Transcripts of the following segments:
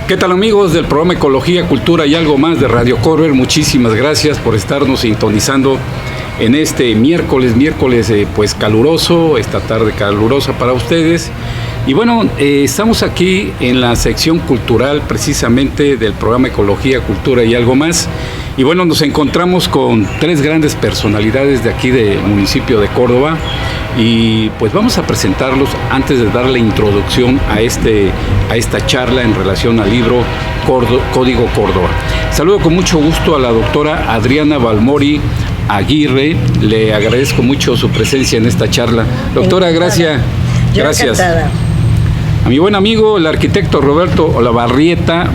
¿Qué tal, amigos del programa Ecología, Cultura y Algo Más de Radio Corber? Muchísimas gracias por estarnos sintonizando en este miércoles pues caluroso, esta tarde calurosa para ustedes. Y bueno, estamos aquí en la sección cultural precisamente del programa Ecología, Cultura y Algo Más. Y bueno, nos encontramos con tres grandes personalidades de aquí del municipio de Córdoba. Y pues vamos a presentarlos antes de darle introducción a esta charla en relación al libro Código Córdoba. Saludo con mucho gusto a la doctora Adriana Balmori Aguirre. Le agradezco mucho su presencia en esta charla. Doctora, gracias. A mi buen amigo, el arquitecto Roberto Olavarrieta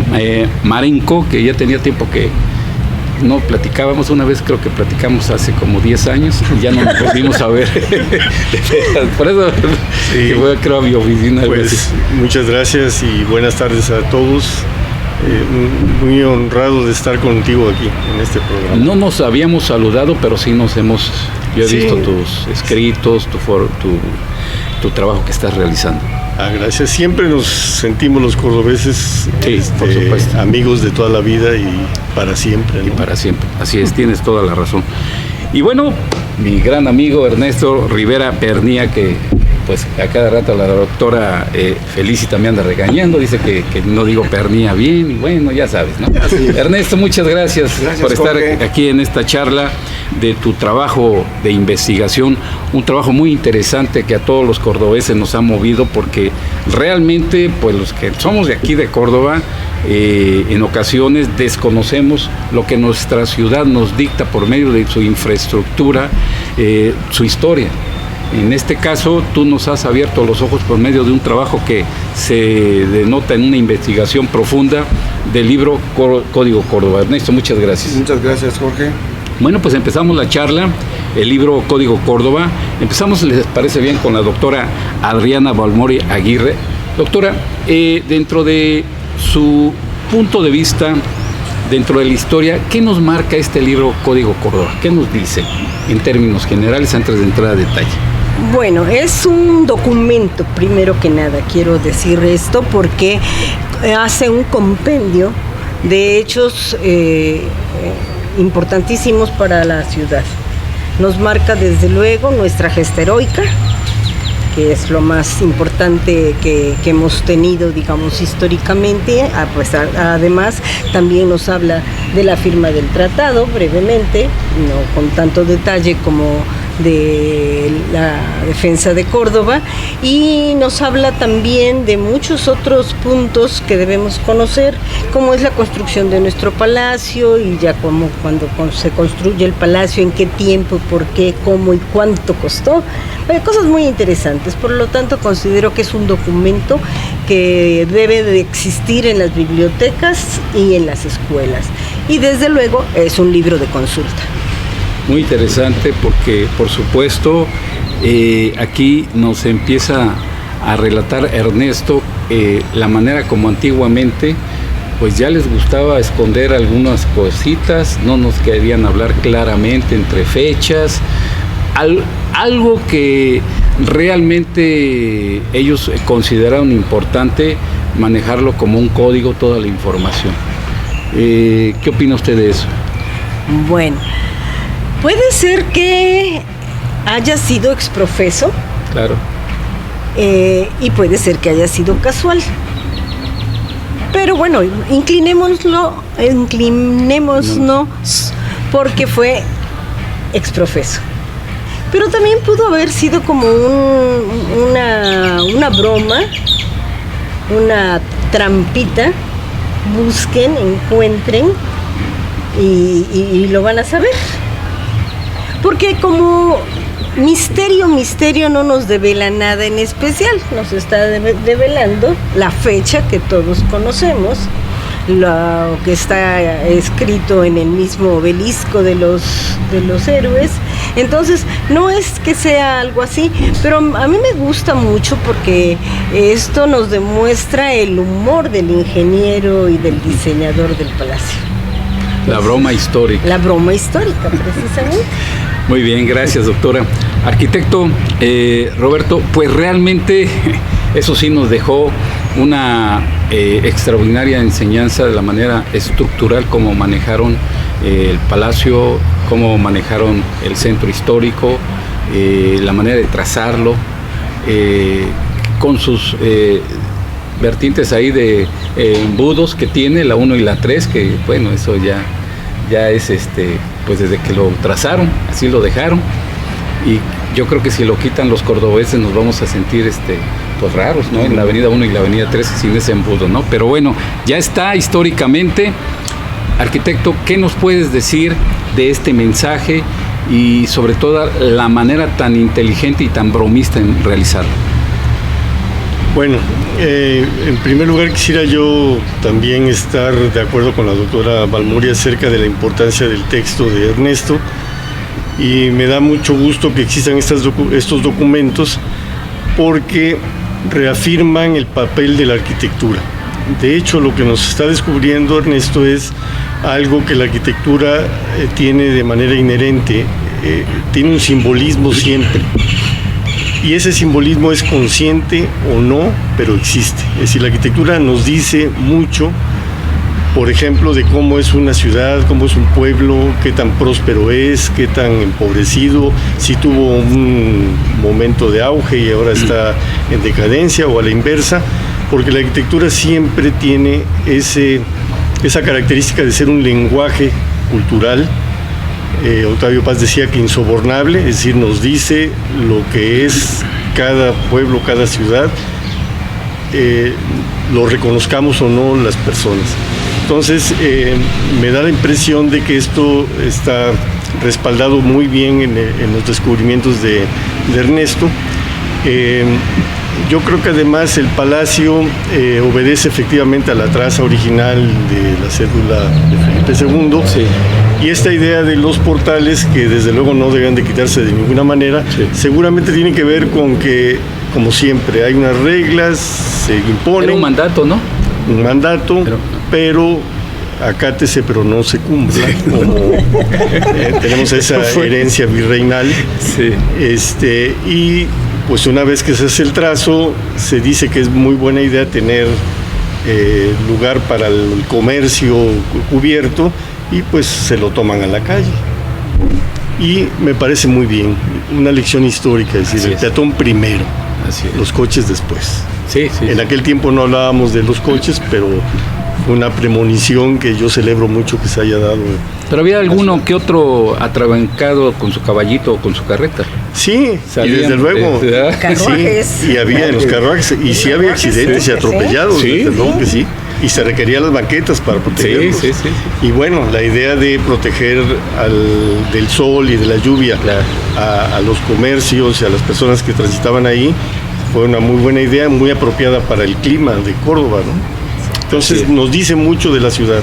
Marenco, que ya tenía tiempo que no platicábamos. Una vez creo que platicamos hace como 10 años y ya no nos volvimos a ver. Por eso sí, voy a crear mi oficina. Pues muchas gracias y buenas tardes a todos. Muy honrado de estar contigo aquí en este programa. No nos habíamos saludado, pero sí yo he visto tus escritos, tu trabajo que estás realizando. Gracias. Siempre nos sentimos los cordobeses, por supuesto, amigos de toda la vida y para siempre, ¿no? Y para siempre. Así es, tienes toda la razón. Y bueno, mi gran amigo Ernesto Rivera Pernía, que pues a cada rato la doctora Felicita me anda regañando, dice que no digo Pernía bien, y bueno, ya sabes, ¿no? Ernesto, muchas gracias por estar aquí en esta charla de tu trabajo de investigación, un trabajo muy interesante que a todos los cordobeses nos ha movido, porque realmente pues los que somos de aquí de Córdoba en ocasiones desconocemos lo que nuestra ciudad nos dicta por medio de su infraestructura, su historia. En este caso, tú nos has abierto los ojos por medio de un trabajo que se denota en una investigación profunda del libro Código Córdoba. Ernesto, muchas gracias. Muchas gracias, Jorge. Bueno, pues empezamos la charla, el libro Código Córdoba. Empezamos, ¿les parece bien?, con la doctora Adriana Balmori Aguirre. Doctora, dentro de su punto de vista, dentro de la historia, ¿qué nos marca este libro Código Córdoba? ¿Qué nos dice en términos generales antes de entrar a detalle? Bueno, es un documento, primero que nada, quiero decir esto, porque hace un compendio de hechos importantísimos para la ciudad. Nos marca desde luego nuestra gesta heroica, que es lo más importante que hemos tenido, digamos, históricamente. Pues, además, también nos habla de la firma del tratado, brevemente, no con tanto detalle como de la defensa de Córdoba, y nos habla también de muchos otros puntos que debemos conocer, como es la construcción de nuestro palacio, y ya como cuando se construye el palacio, en qué tiempo, por qué, cómo y cuánto costó. Cosas muy interesantes. Por lo tanto, considero que es un documento que debe de existir en las bibliotecas y en las escuelas, y desde luego es un libro de consulta. Muy interesante, porque por supuesto aquí nos empieza a relatar Ernesto la manera como antiguamente pues ya les gustaba esconder algunas cositas, no nos querían hablar claramente entre fechas, algo que realmente ellos consideraron importante manejarlo como un código, toda la información. ¿Qué opina usted de eso? Bueno, puede ser que haya sido exprofeso. Claro. Y puede ser que haya sido casual. Pero bueno, inclinémonos porque fue exprofeso. Pero también pudo haber sido como una broma, una trampita. Busquen, encuentren y lo van a saber. Porque como misterio no nos devela nada en especial, nos está develando la fecha que todos conocemos, lo que está escrito en el mismo obelisco de los héroes. Entonces, no es que sea algo así, pero a mí me gusta mucho porque esto nos demuestra el humor del ingeniero y del diseñador del palacio. La broma histórica. La broma histórica, precisamente. Muy bien, gracias, doctora. Arquitecto Roberto, pues realmente eso sí nos dejó una extraordinaria enseñanza de la manera estructural como manejaron el palacio, cómo manejaron el centro histórico, la manera de trazarlo, con sus vertientes ahí de embudos que tiene la 1 y la 3, que bueno, eso ya es pues desde que lo trazaron, así lo dejaron, y yo creo que si lo quitan los cordobeses nos vamos a sentir pues raros, ¿no? En la avenida 1 y la avenida 3 sin ese embudo, ¿no? Pero bueno, ya está históricamente. Arquitecto, ¿qué nos puedes decir de este mensaje y sobre todo la manera tan inteligente y tan bromista en realizarlo? Bueno, en primer lugar quisiera yo también estar de acuerdo con la doctora Balmuri acerca de la importancia del texto de Ernesto, y me da mucho gusto que existan estos documentos porque reafirman el papel de la arquitectura. De hecho, lo que nos está descubriendo Ernesto es algo que la arquitectura tiene de manera inherente, tiene un simbolismo siempre. Y ese simbolismo es consciente o no, pero existe. Es decir, la arquitectura nos dice mucho, por ejemplo, de cómo es una ciudad, cómo es un pueblo, qué tan próspero es, qué tan empobrecido, si tuvo un momento de auge y ahora está en decadencia o a la inversa, porque la arquitectura siempre tiene esa característica de ser un lenguaje cultural. Octavio Paz decía que insobornable, es decir, nos dice lo que es cada pueblo, cada ciudad, lo reconozcamos o no las personas. Entonces, me da la impresión de que esto está respaldado muy bien en los descubrimientos de Ernesto. Yo creo que además el palacio obedece efectivamente a la traza original de la cédula de Felipe II. Sí. Y esta idea de los portales, que desde luego no deben de quitarse de ninguna manera, sí, seguramente tiene que ver con que, como siempre, hay unas reglas, se imponen. Era un mandato, ¿no? Un mandato, pero acátese pero no se cumpla, sí, como tenemos esa herencia virreinal. Sí. Y pues una vez que se hace el trazo, se dice que es muy buena idea tener lugar para el comercio cubierto, y pues se lo toman a la calle. Y me parece muy bien, una lección histórica, es decir, el peatón primero, los coches después. Sí, sí. En aquel tiempo no hablábamos de los coches, pero fue una premonición que yo celebro mucho que se haya dado. Pero había alguno que otro atrabancado con su caballito o con su carreta. Sí, y desde luego. Sí, y había en los carruajes, y sí había accidentes y atropellados, sí, desde luego que sí. Y se requerían las banquetas para protegerlos. Sí, sí, sí. Y bueno, la idea de proteger del sol y de la lluvia, claro, a los comercios y a las personas que transitaban ahí, fue una muy buena idea, muy apropiada para el clima de Córdoba, ¿no? Entonces, sí, nos dice mucho de la ciudad.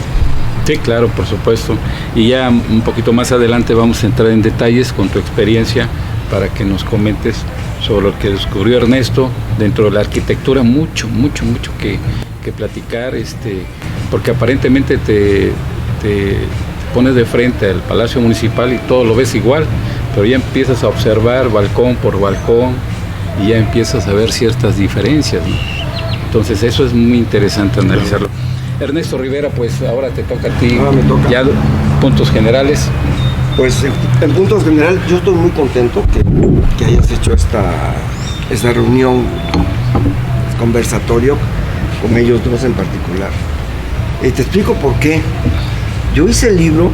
Sí, claro, por supuesto. Y ya un poquito más adelante vamos a entrar en detalles con tu experiencia para que nos comentes sobre lo que descubrió Ernesto dentro de la arquitectura. Mucho que platicar, porque aparentemente te pones de frente al Palacio Municipal y todo lo ves igual, pero ya empiezas a observar balcón por balcón y ya empiezas a ver ciertas diferencias, ¿no? Entonces eso es muy interesante analizarlo. Ernesto Rivera, pues ahora te toca a ti. Ahora me toca. Ya puntos generales. Pues en puntos generales yo estoy muy contento que hayas hecho esta reunión, conversatorio con ellos dos en particular. Te explico por qué. Yo hice el libro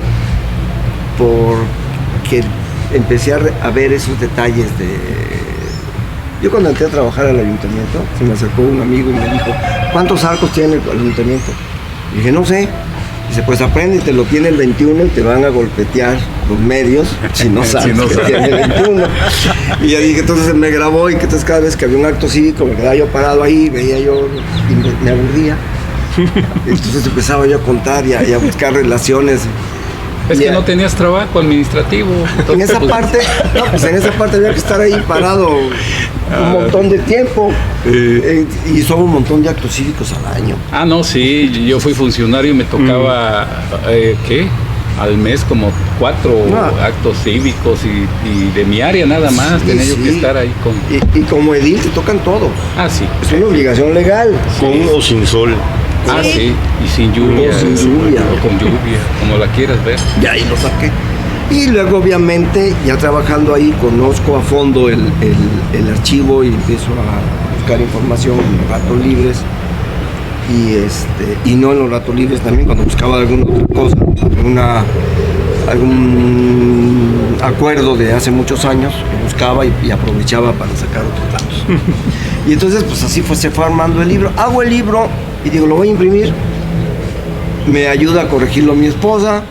porque empecé a ver esos detalles de... Yo cuando entré a trabajar al ayuntamiento, se me acercó un amigo y me dijo, ¿cuántos arcos tiene el ayuntamiento? Y dije, no sé. Dice, pues aprende, te lo tiene el 21 y te van a golpetear los medios si no sabes que tiene el 21. Y ya dije, entonces me grabó, y que entonces cada vez que había un acto cívico me quedaba yo parado ahí, veía yo y me aburría. Entonces empezaba yo a contar y a buscar relaciones. Es que no tenías trabajo administrativo. En esa parte, no, pues en esa parte había que estar ahí parado un montón de tiempo, y son un montón de actos cívicos al año. Ah, no, sí, yo fui funcionario y me tocaba, ¿qué? al mes como 4 actos cívicos y de mi área nada más, tenía yo que estar ahí con... Y como edil te tocan todos. Ah, sí. Es una obligación legal. Con o sin sol. Ah, sí, y sin lluvia. O sin lluvia. O con lluvia, como la quieras ver. Y ahí lo saqué. Y luego, obviamente, ya trabajando ahí, conozco a fondo el archivo y empiezo a buscar información en los ratos libres. Y no en los ratos libres también, cuando buscaba alguna otra cosa, algún acuerdo de hace muchos años, lo buscaba y aprovechaba para sacar otros datos. Y entonces, pues así se fue armando el libro. Hago el libro y digo, lo voy a imprimir. Me ayuda a corregirlo mi esposa.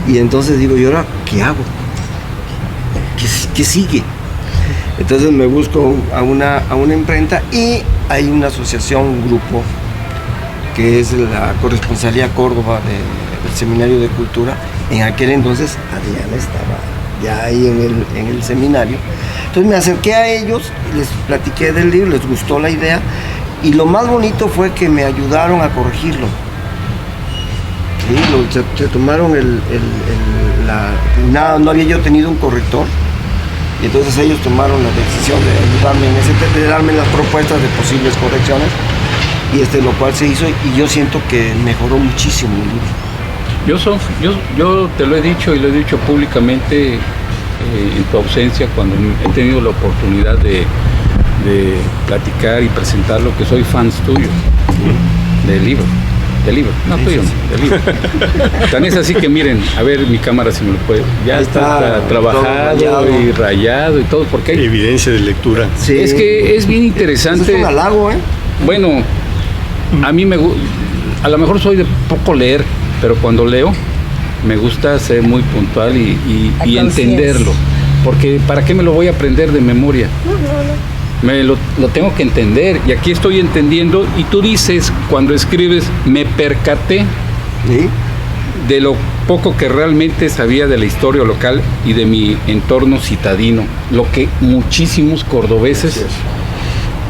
Y entonces digo, ¿y ahora qué hago? ¿Qué sigue? Entonces me busco a una imprenta y hay una asociación, un grupo, que es la Corresponsalía Córdoba del Seminario de Cultura. En aquel entonces Adriana estaba ya ahí en el seminario. Entonces me acerqué a ellos, les platiqué del libro, les gustó la idea y lo más bonito fue que me ayudaron a corregirlo. Sí, se tomaron no había yo tenido un corrector y entonces ellos tomaron la decisión de ayudarme de darme las propuestas de posibles correcciones y lo cual se hizo y yo siento que mejoró muchísimo el libro. Yo te lo he dicho y lo he dicho públicamente en tu ausencia cuando he tenido la oportunidad de platicar y presentarlo, que soy fans tuyo, ¿sí? Del libro, no tuyo, del libro. Tan es así que miren, a ver mi cámara si me lo puede, ya está trabajado y rayado y todo, porque hay evidencia de lectura. Sí. Es que es bien interesante. Es un halago, ¿eh? Bueno, a mí a lo mejor soy de poco leer, pero cuando leo me gusta ser muy puntual y entenderlo, porque ¿para qué me lo voy a aprender de memoria? Lo tengo que entender y aquí estoy entendiendo y tú dices cuando escribes me percaté de lo poco que realmente sabía de la historia local y de mi entorno citadino, lo que muchísimos cordobeses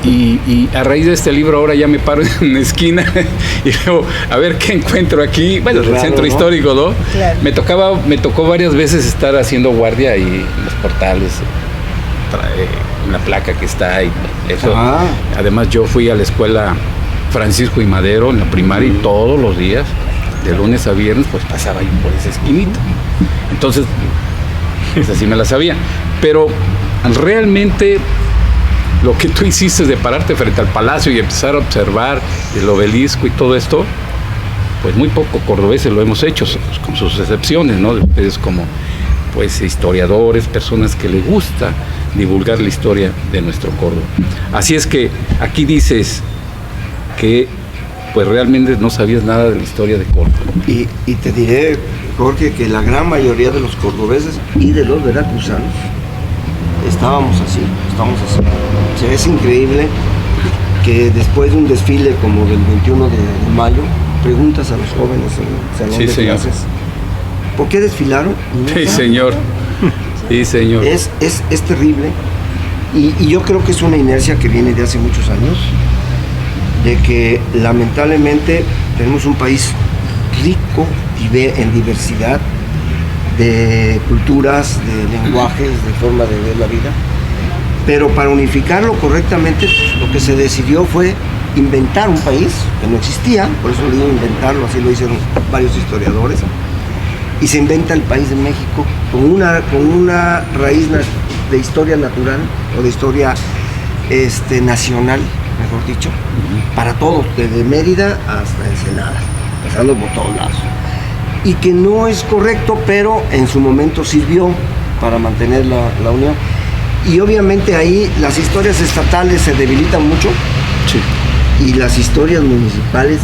y a raíz de este libro ahora ya me paro en una esquina y veo a ver qué encuentro aquí, bueno, el centro histórico, ¿no? Claro. Me tocó varias veces estar haciendo guardia ahí en los portales, una placa que está ahí, eso. Además yo fui a la escuela Francisco y Madero en la primaria y todos los días, de lunes a viernes, pues pasaba ahí por esa esquinita. Entonces, pues así me la sabía. Pero realmente lo que tú hiciste de pararte frente al palacio y empezar a observar el obelisco y todo esto, pues muy poco cordobeses lo hemos hecho, con sus excepciones, ¿no? Ustedes como pues historiadores, personas que les gusta divulgar la historia de nuestro Córdoba. Así es que aquí dices que pues realmente no sabías nada de la historia de Córdoba. Y te diré, Jorge, que la gran mayoría de los cordobeses y de los veracruzanos estábamos así. O sea, es increíble que después de un desfile como del 21 de mayo, preguntas a los jóvenes en el salón de clases, ¿por qué desfilaron? Sí, señor. Sí, señor. Es terrible y yo creo que es una inercia que viene de hace muchos años, de que lamentablemente tenemos un país rico en diversidad de culturas, de lenguajes, de forma de ver la vida, pero para unificarlo correctamente lo que se decidió fue inventar un país que no existía, por eso le digo inventarlo, así lo hicieron varios historiadores, y se inventa el país de México con una raíz de historia natural o de historia nacional, mejor dicho, para todos, desde Mérida hasta Ensenada, pasando por todos lados. Y que no es correcto, pero en su momento sirvió para mantener la unión. Y obviamente ahí las historias estatales se debilitan mucho, y las historias municipales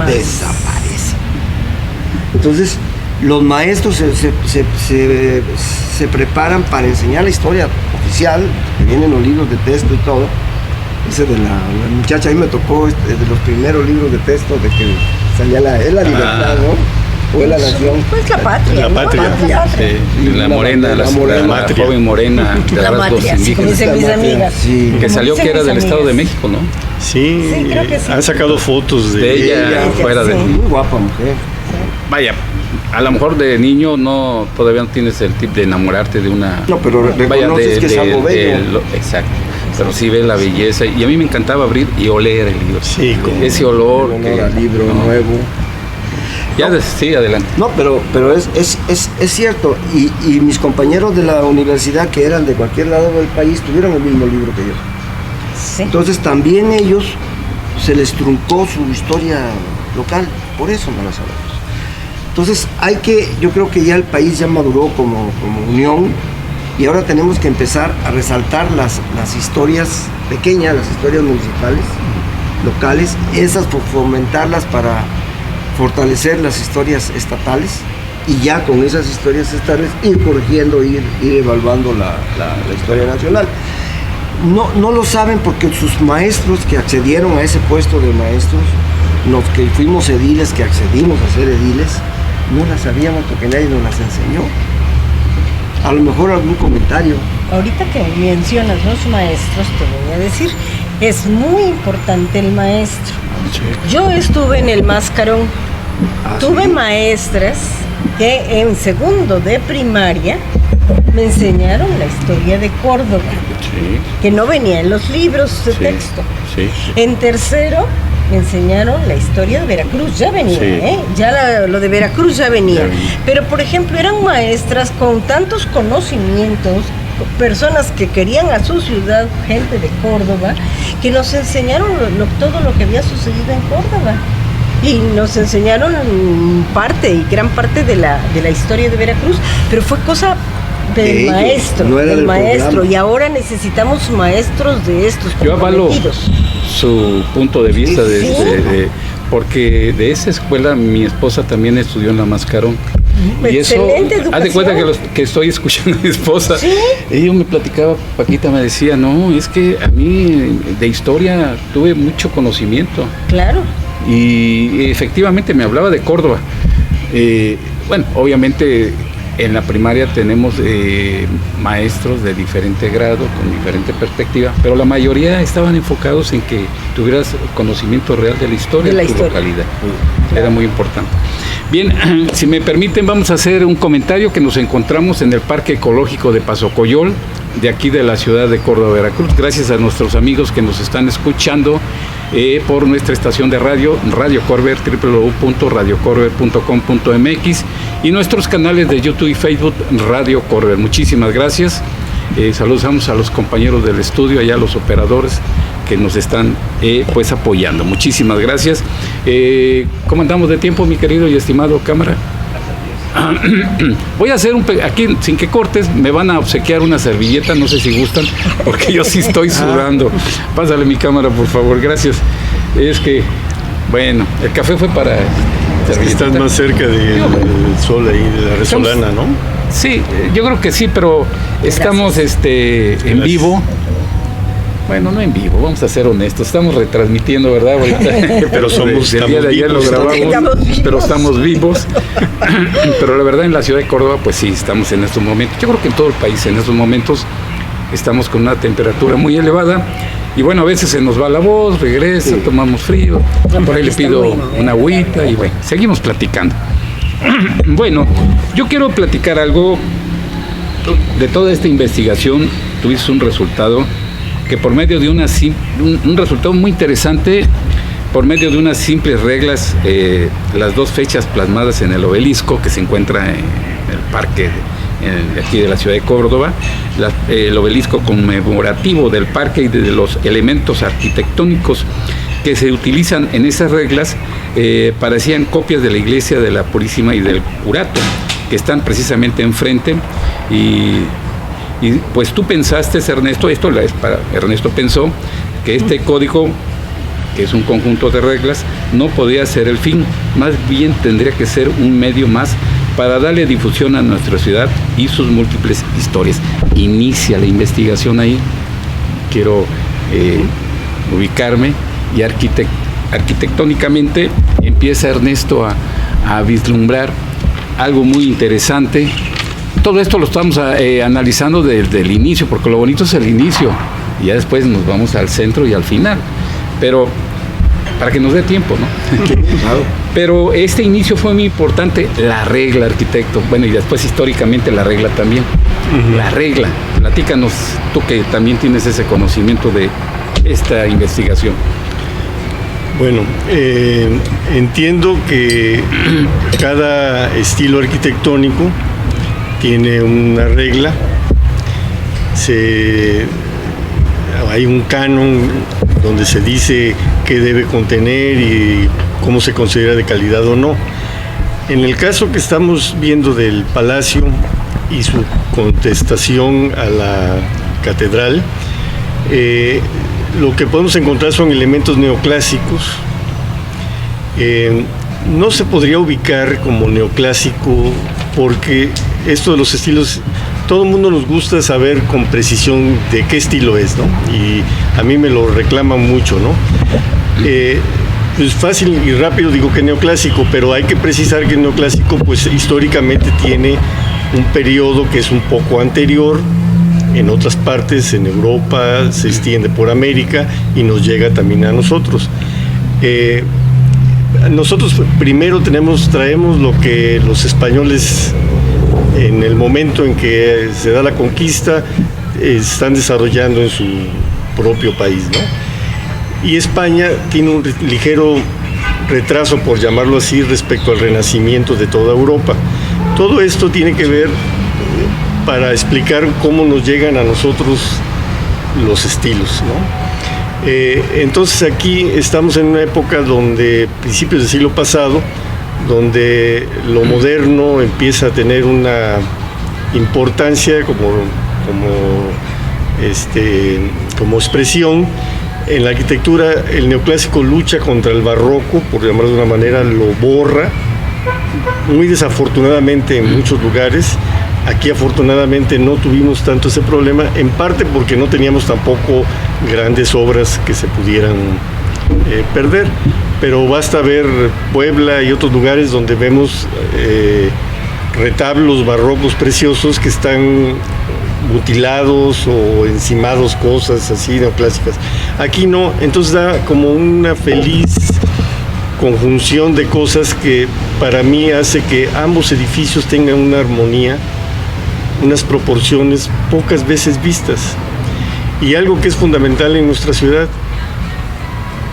desaparecen. Entonces, los maestros se preparan para enseñar la historia oficial, que vienen los libros de texto y todo. Ese de la muchacha, ahí me tocó de los primeros libros de texto de que salía la libertad, ¿no? O la nación. Pues la patria. La patria. Sí, la morena, la joven morena de la rasgos patria, así como dicen mis amigas. Sí. Que salió que era del Estado de México, ¿no? Sí, creo que sí. Han sacado fotos De ella fuera de... Muy guapa mujer. Vaya, a lo mejor de niño todavía no tienes el tip de enamorarte de una... No, pero reconoces que es algo bello. Exacto, pero sí ves la belleza, y a mí me encantaba abrir y oler el libro. Sí, ese olor. Al libro nuevo. Sí, adelante. No, pero es cierto, y mis compañeros de la universidad que eran de cualquier lado del país tuvieron el mismo libro que yo. Sí. Entonces también ellos se les truncó su historia local, por eso no la sabemos. Entonces yo creo que ya el país ya maduró como unión, y ahora tenemos que empezar a resaltar las historias pequeñas, las historias municipales, locales, esas fomentarlas para fortalecer las historias estatales, y ya con esas historias estatales ir corrigiendo, ir evaluando la historia nacional. No lo saben porque sus maestros que accedieron a ese puesto de maestros, los que fuimos ediles, que accedimos a ser ediles, no las sabíamos porque nadie nos las enseñó. A lo mejor algún comentario. Ahorita que mencionas los maestros, te voy a decir, es muy importante el maestro. Yo estuve en el Mascarón, tuve maestras que en segundo de primaria me enseñaron la historia de Córdoba, que no venía en los libros de texto. En tercero me enseñaron la historia de Veracruz, ya venía, ya lo de Veracruz ya venía. Pero por ejemplo eran maestras con tantos conocimientos, personas que querían a su ciudad, gente de Córdoba, que nos enseñaron todo lo que había sucedido en Córdoba. Y nos enseñaron parte y gran parte de la historia de Veracruz, pero fue cosa del maestro, no era del maestro, programa. y ahora necesitamos maestros de estos. Yo avalo su punto de vista, porque de esa escuela mi esposa también estudió en la Mascarón. Y excelente eso, haz de cuenta que estoy escuchando a mi esposa. ¿Sí? Ella me platicaba, Paquita me decía, no, es que a mí de historia tuve mucho conocimiento. Claro. Y efectivamente me hablaba de Córdoba. Bueno, obviamente en la primaria tenemos maestros de diferente grado, con diferente perspectiva, pero la mayoría estaban enfocados en que tuvieras conocimiento real de la historia de tu localidad. Claro. Era muy importante. Bien, si me permiten, vamos a hacer un comentario que nos encontramos en el Parque Ecológico de Pasocoyol, de aquí de la ciudad de Córdoba, Veracruz. Gracias a nuestros amigos que nos están escuchando por nuestra estación de radio, Radio Corber, www.radiocorber.com.mx, y nuestros canales de YouTube y Facebook, Radio Corber. Muchísimas gracias. Saludamos a los compañeros del estudio, allá a los operadores que nos están pues apoyando. Muchísimas gracias. ¿Cómo andamos de tiempo, mi querido y estimado cámara? Voy a hacer aquí, sin que cortes, me van a obsequiar una servilleta, no sé si gustan, porque yo sí estoy sudando. Pásale mi cámara, por favor, gracias. Es que, bueno, el café fue para servilleta. Estás más cerca del sol ahí, de la Resolana, ¿no? Sí, yo creo que sí, pero estamos en vivo. Bueno, no en vivo, vamos a ser honestos, estamos retransmitiendo, ¿verdad? Ahorita, pero somos el día de ayer lo grabamos, pero estamos vivos. Pero la verdad, en la ciudad de Córdoba, pues sí, estamos en estos momentos. Yo creo que en todo el país en estos momentos estamos con una temperatura muy elevada. Y bueno, a veces se nos va la voz, regresa, tomamos frío. Por ahí le pido una agüita y bueno, seguimos platicando. Bueno, yo quiero platicar algo de toda esta investigación. Tuviste un resultado que por medio de un resultado muy interesante, por medio de unas simples reglas, las dos fechas plasmadas en el obelisco que se encuentra en el parque de aquí de la ciudad de Córdoba, el obelisco conmemorativo del parque y de los elementos arquitectónicos que se utilizan en esas reglas, parecían copias de la iglesia de la Purísima y del Curato, que están precisamente enfrente. Y pues tú pensaste, Ernesto, Ernesto pensó que este código, que es un conjunto de reglas, no podía ser el fin, más bien tendría que ser un medio más para darle difusión a nuestra ciudad y sus múltiples historias. Inicia la investigación ahí, quiero ubicarme, y arquitectónicamente empieza Ernesto a vislumbrar algo muy interesante. Todo esto lo estamos analizando desde el inicio, porque lo bonito es el inicio, y ya después nos vamos al centro y al final. Pero para que nos dé tiempo, ¿no? Sí, claro. Pero este inicio fue muy importante, la regla, arquitecto. Bueno, y después históricamente la regla también. La regla, platícanos, tú que también tienes ese conocimiento de esta investigación. Bueno, entiendo que cada estilo arquitectónico tiene una regla, hay un canon donde se dice qué debe contener y cómo se considera de calidad o no. En el caso que estamos viendo del Palacio y su contestación a la catedral, lo que podemos encontrar son elementos neoclásicos. No se podría ubicar como neoclásico porque esto de los estilos, todo el mundo nos gusta saber con precisión de qué estilo es, ¿no? Y a mí me lo reclaman mucho, ¿no? Pues fácil y rápido digo que neoclásico, pero hay que precisar que neoclásico pues históricamente tiene un periodo que es un poco anterior. En otras partes, en Europa, se extiende por América y nos llega también a nosotros. Nosotros primero traemos lo que los españoles en el momento en que se da la conquista están desarrollando en su propio país, ¿no? Y España tiene un ligero retraso, por llamarlo así, respecto al renacimiento de toda Europa. Todo esto tiene que ver para explicar cómo nos llegan a nosotros los estilos, ¿no? Entonces aquí estamos en una época donde, principios del siglo pasado, donde lo moderno empieza a tener una importancia como expresión. En la arquitectura el neoclásico lucha contra el barroco, por llamarlo de una manera, lo borra, muy desafortunadamente en muchos lugares. Aquí afortunadamente no tuvimos tanto ese problema, en parte porque no teníamos tampoco grandes obras que se pudieran perder, pero basta ver Puebla y otros lugares donde vemos retablos barrocos preciosos que están mutilados o encimados, cosas así neoclásicas. Aquí no, entonces da como una feliz conjunción de cosas que para mí hace que ambos edificios tengan una armonía, unas proporciones pocas veces vistas. Y algo que es fundamental en nuestra ciudad,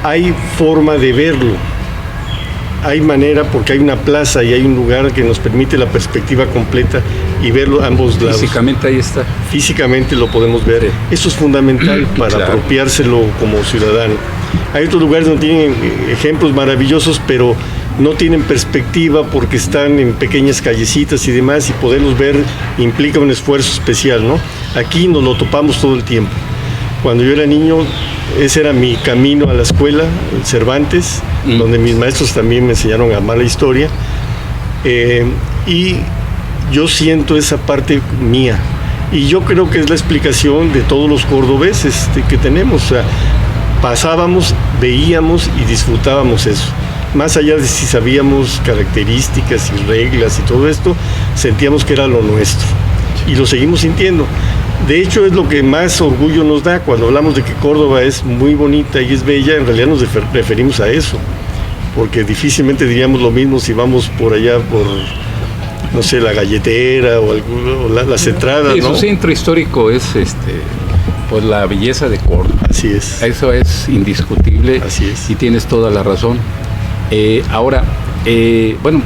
hay forma de verlo, hay manera, porque hay una plaza y hay un lugar que nos permite la perspectiva completa y verlo a ambos lados. Físicamente ahí está. Físicamente lo podemos ver. Sí. Eso es fundamental para Claro. apropiárselo como ciudadano. Hay otros lugares donde tienen ejemplos maravillosos, pero no tienen perspectiva porque están en pequeñas callecitas y demás, y poderlos ver implica un esfuerzo especial, ¿no? Aquí nos lo topamos todo el tiempo. Cuando yo era niño, ese era mi camino a la escuela, Cervantes, donde mis maestros también me enseñaron a amar la historia, y yo siento esa parte mía, y yo creo que es la explicación de todos los cordobeses que tenemos. O sea, pasábamos, veíamos y disfrutábamos eso. Más allá de si sabíamos características y reglas y todo esto, sentíamos que era lo nuestro, y lo seguimos sintiendo. De hecho, es lo que más orgullo nos da cuando hablamos de que Córdoba es muy bonita y es bella. En realidad nos referimos a eso, porque difícilmente diríamos lo mismo si vamos por allá por, no sé, la Galletera o las entradas, Sí, ¿no? su centro histórico es pues la belleza de Córdoba. Así es. Eso es indiscutible. Así es. Y tienes toda la razón. Ahora, bueno,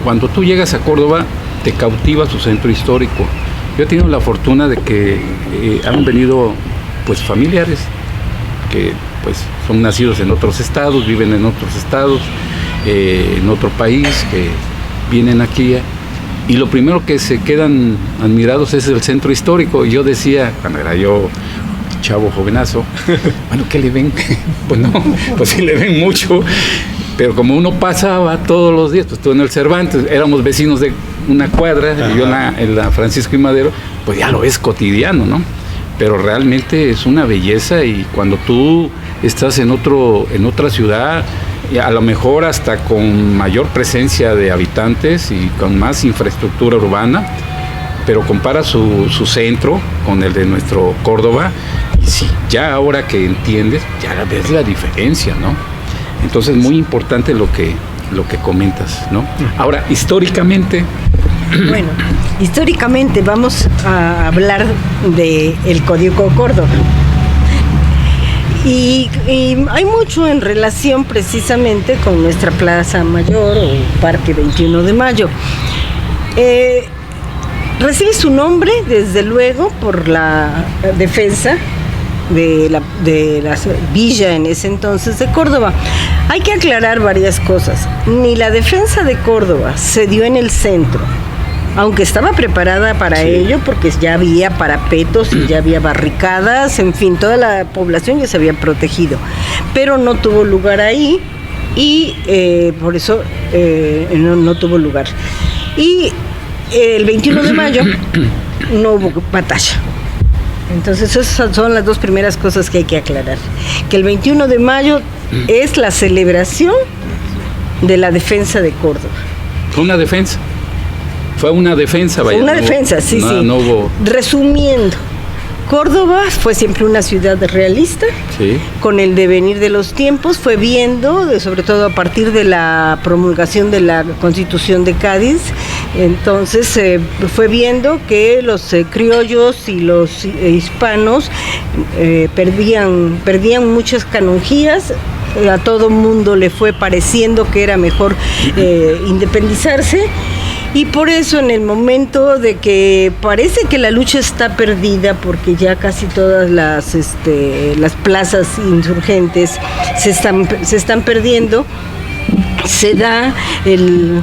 cuando tú llegas a Córdoba, te cautiva su centro histórico. Yo he tenido la fortuna de que han venido pues familiares que pues son nacidos en otros estados, viven en otros estados, en otro país, que vienen aquí, y lo primero que se quedan admirados es el centro histórico. Y yo decía, cuando era yo chavo jovenazo, bueno, ¿qué le ven? Pues no, pues sí le ven mucho, pero como uno pasaba todos los días, pues tú en el Cervantes, éramos vecinos de una cuadra, y yo en la Francisco y Madero, pues ya lo ves cotidiano, ¿no? Pero realmente es una belleza, y cuando tú estás en otra ciudad, a lo mejor hasta con mayor presencia de habitantes y con más infraestructura urbana, pero compara su centro con el de nuestro Córdoba, y sí, ya ahora que entiendes, ya ves la diferencia, ¿no? Entonces, muy importante lo que comentas, ¿no? Ahora, históricamente... Bueno, históricamente vamos a hablar del Código Córdoba. Y hay mucho en relación precisamente con nuestra Plaza Mayor o Parque 21 de Mayo. Recibe su nombre, desde luego, por la defensa de la villa en ese entonces de Córdoba. Hay que aclarar varias cosas. Ni la defensa de Córdoba se dio en el centro, aunque estaba preparada para ello, porque ya había parapetos y ya había barricadas, en fin, toda la población ya se había protegido, pero no tuvo lugar ahí y por eso no tuvo lugar. Y el 21 de mayo no hubo batalla. Entonces esas son las dos primeras cosas que hay que aclarar. Que el 21 de mayo es la celebración de la defensa de Córdoba. Fue una defensa. Vaya. Una defensa, sí. No hubo... Resumiendo, Córdoba fue siempre una ciudad realista, sí. Con el devenir de los tiempos fue viendo, sobre todo a partir de la promulgación de la Constitución de Cádiz, entonces fue viendo que los criollos y los hispanos perdían muchas canonjías. A todo mundo le fue pareciendo que era mejor independizarse. Y por eso en el momento de que parece que la lucha está perdida, porque ya casi todas las plazas insurgentes se están perdiendo, se da el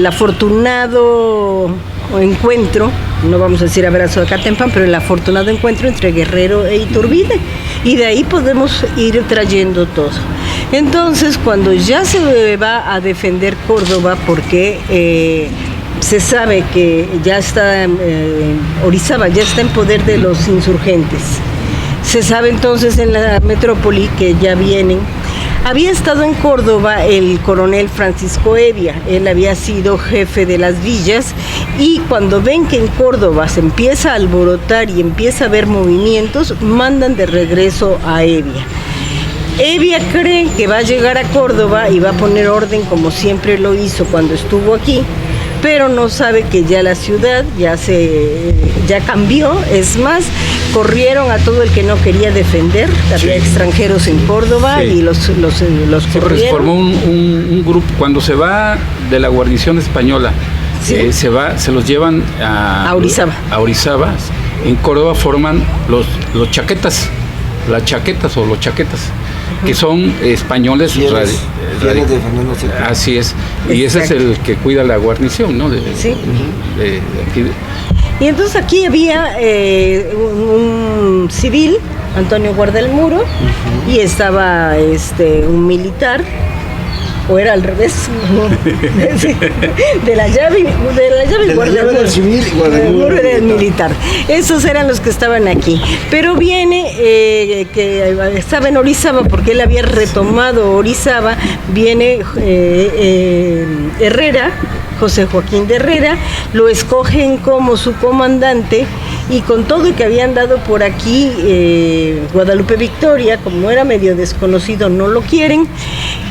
afortunado encuentro, no vamos a decir abrazo de Catempan, pero el afortunado encuentro entre Guerrero e Iturbide, y de ahí podemos ir trayendo todo. Entonces, cuando ya se va a defender Córdoba, porque se sabe que ya está Orizaba ya está en poder de los insurgentes, se sabe entonces en la metrópoli que ya vienen. Había estado en Córdoba el coronel Francisco Evia, él había sido jefe de las villas, y cuando ven que en Córdoba se empieza a alborotar y empieza a haber movimientos, mandan de regreso a Evia. Evia cree que va a llegar a Córdoba y va a poner orden como siempre lo hizo cuando estuvo aquí, pero no sabe que ya la ciudad ya cambió. Es más, corrieron a todo el que no quería defender, había extranjeros en Córdoba, y los corrieron. Se formó un grupo, cuando se va de la guarnición española, se los llevan a Orizaba. En Córdoba forman los chaquetas, las chaquetas o los chaquetas, que son españoles. Así es. Y ese es el que cuida la guarnición, ¿no? De aquí. Y entonces aquí había un civil, Antonio Guarda el Muro, y estaba un militar, o era al revés, de la llave del civil y Guarda el Muro era el militar. Esos eran los que estaban aquí. Pero viene que estaba en Orizaba, porque él había retomado Orizaba, viene Herrera, José Joaquín de Herrera, lo escogen como su comandante, y con todo y que habían dado por aquí Guadalupe Victoria, como era medio desconocido, no lo quieren.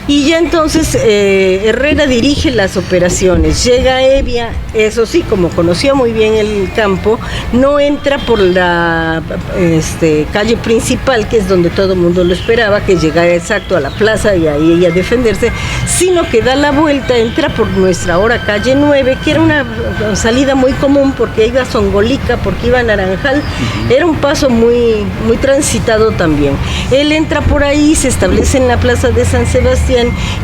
Y ya entonces Herrera dirige las operaciones, llega a Evia, eso sí, como conocía muy bien el campo, no entra por la calle principal, que es donde todo el mundo lo esperaba, que llegara exacto a la plaza y ahí a defenderse, sino que da la vuelta, entra por nuestra ahora calle 9, que era una salida muy común, porque iba a Zongolica, porque iba a Naranjal, era un paso muy, muy transitado también. Él entra por ahí, se establece en la plaza de San Sebastián,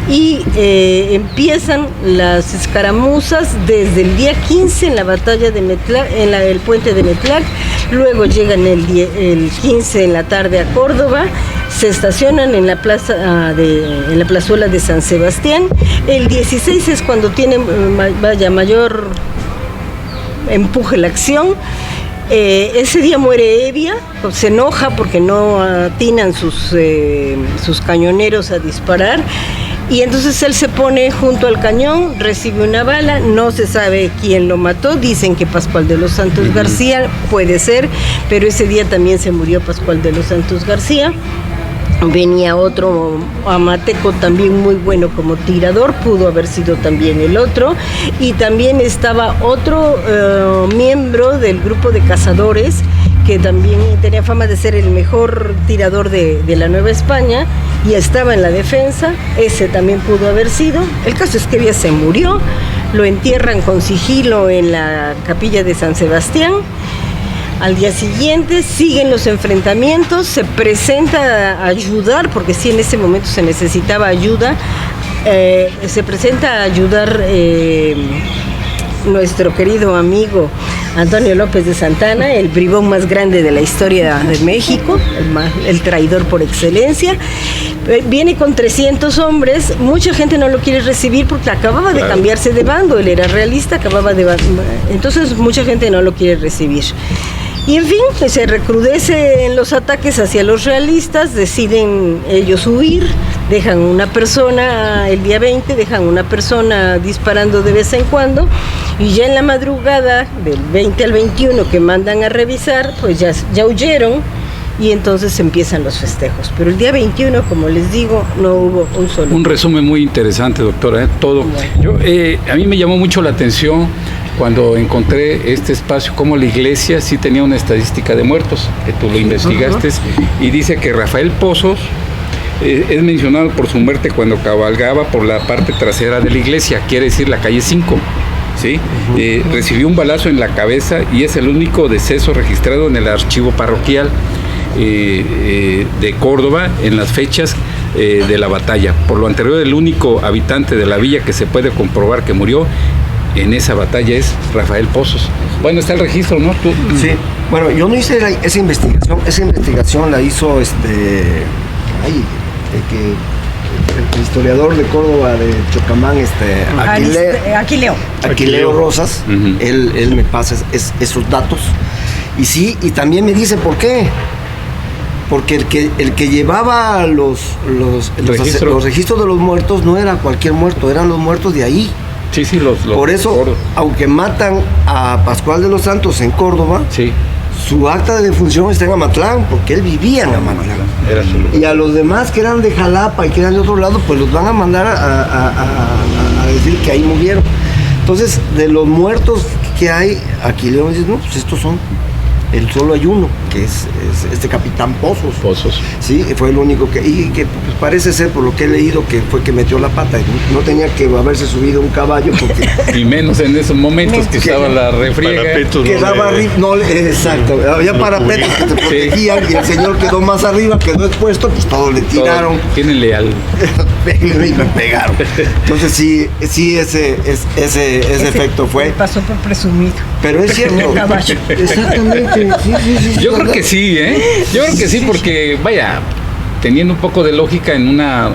y empiezan las escaramuzas desde el día 15 en la batalla de Metlac, en el puente de Metlac. Luego llegan el 15 en la tarde a Córdoba, se estacionan en la en la plazuela de San Sebastián. El 16 es cuando tiene mayor empuje la acción. Ese día muere Evia, se enoja porque no atinan sus cañoneros a disparar, y entonces él se pone junto al cañón, recibe una bala, no se sabe quién lo mató, dicen que Pascual de los Santos García, puede ser, pero ese día también se murió Pascual de los Santos García. venía otro amateco también muy bueno como tirador, pudo haber sido también el otro, y también estaba otro miembro del grupo de cazadores que también tenía fama de ser el mejor tirador de la Nueva España y estaba en la defensa, ese también pudo haber sido. El caso es que ella se murió, lo entierran con sigilo en la capilla de San Sebastián. Al día siguiente siguen los enfrentamientos, se presenta a ayudar, porque sí en ese momento se necesitaba ayuda, se presenta a ayudar nuestro querido amigo Antonio López de Santana, el bribón más grande de la historia de México, el traidor por excelencia. Viene con 300 hombres, mucha gente no lo quiere recibir porque acababa de cambiarse de bando, él era realista, entonces mucha gente no lo quiere recibir. Y en fin, se recrudecen los ataques hacia los realistas, deciden ellos huir, dejan una persona, el día 20, dejan una persona disparando de vez en cuando, y ya en la madrugada del 20 al 21 que mandan a revisar, pues ya huyeron, y entonces empiezan los festejos. Pero el día 21, como les digo, no hubo un solo. Un resumen muy interesante, doctora, todo. A mí me llamó mucho la atención cuando encontré este espacio, como la iglesia sí tenía una estadística de muertos, que tú lo investigaste, y dice que Rafael Pozos es mencionado por su muerte cuando cabalgaba por la parte trasera de la iglesia, quiere decir la calle 5. ¿Sí? Recibió un balazo en la cabeza y es el único deceso registrado en el archivo parroquial de Córdoba en las fechas de la batalla. Por lo anterior, el único habitante de la villa que se puede comprobar que murió en esa batalla es Rafael Pozos. Bueno, está el registro, ¿no? ¿Tú? Sí, bueno, yo no hice esa investigación la hizo el historiador de Córdoba, de Chocamán, Aquileo Rosas. Él me pasa esos datos, y sí, y también me dice por qué. Porque el que llevaba los registros de los muertos no era cualquier muerto, eran los muertos de ahí. Sí, por eso, aunque matan a Pascual de los Santos en Córdoba, sí, su acta de defunción está en Amatlán, porque él vivía en Amatlán. Y a los demás que eran de Jalapa y que eran de otro lado, pues los van a mandar a decir que ahí murieron. Entonces, de los muertos que hay, aquí le dice, no, pues estos son. Solo hay uno, que es este capitán Pozos. Sí, fue el único que pues, parece ser, por lo que he leído, que fue que metió la pata. No tenía que haberse subido un caballo porque... Y menos en esos momentos que estaba la refriega. Quedaba arriba, exacto, había parapetos que te protegían, y el señor quedó más arriba, quedó expuesto, pues todos le tiraron. Tienen leal. Y me pegaron. Entonces sí, ese efecto fue. Pasó por presumido. Pero es cierto. Exactamente. Sí, yo creo que sí, Yo creo que sí, porque, vaya, teniendo un poco de lógica en una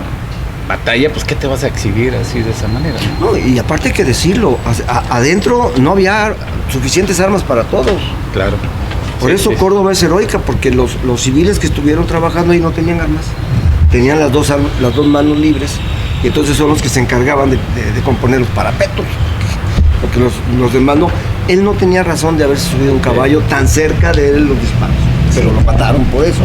batalla, pues, ¿qué te vas a exhibir así de esa manera? No, y aparte hay que decirlo, adentro no había suficientes armas para todos. Claro. Por eso Córdoba es heroica, porque los civiles que estuvieron trabajando ahí no tenían armas. Tenían las dos manos libres, y entonces son los que se encargaban de componer los parapetos. Porque los demás no. Él no tenía razón de haberse subido un caballo tan cerca de él los disparos, pero lo mataron por eso.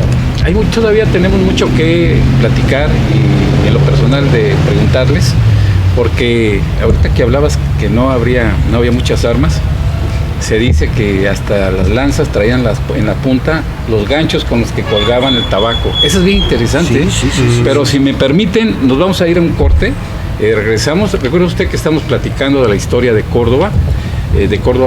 Todavía tenemos mucho que platicar, y en lo personal de preguntarles, porque ahorita que hablabas que no había muchas armas, se dice que hasta las lanzas traían en la punta los ganchos con los que colgaban el tabaco. Eso es bien interesante. Sí, pero si me permiten, nos vamos a ir a un corte. Regresamos. Recuerda usted que estamos platicando de la historia de Córdoba,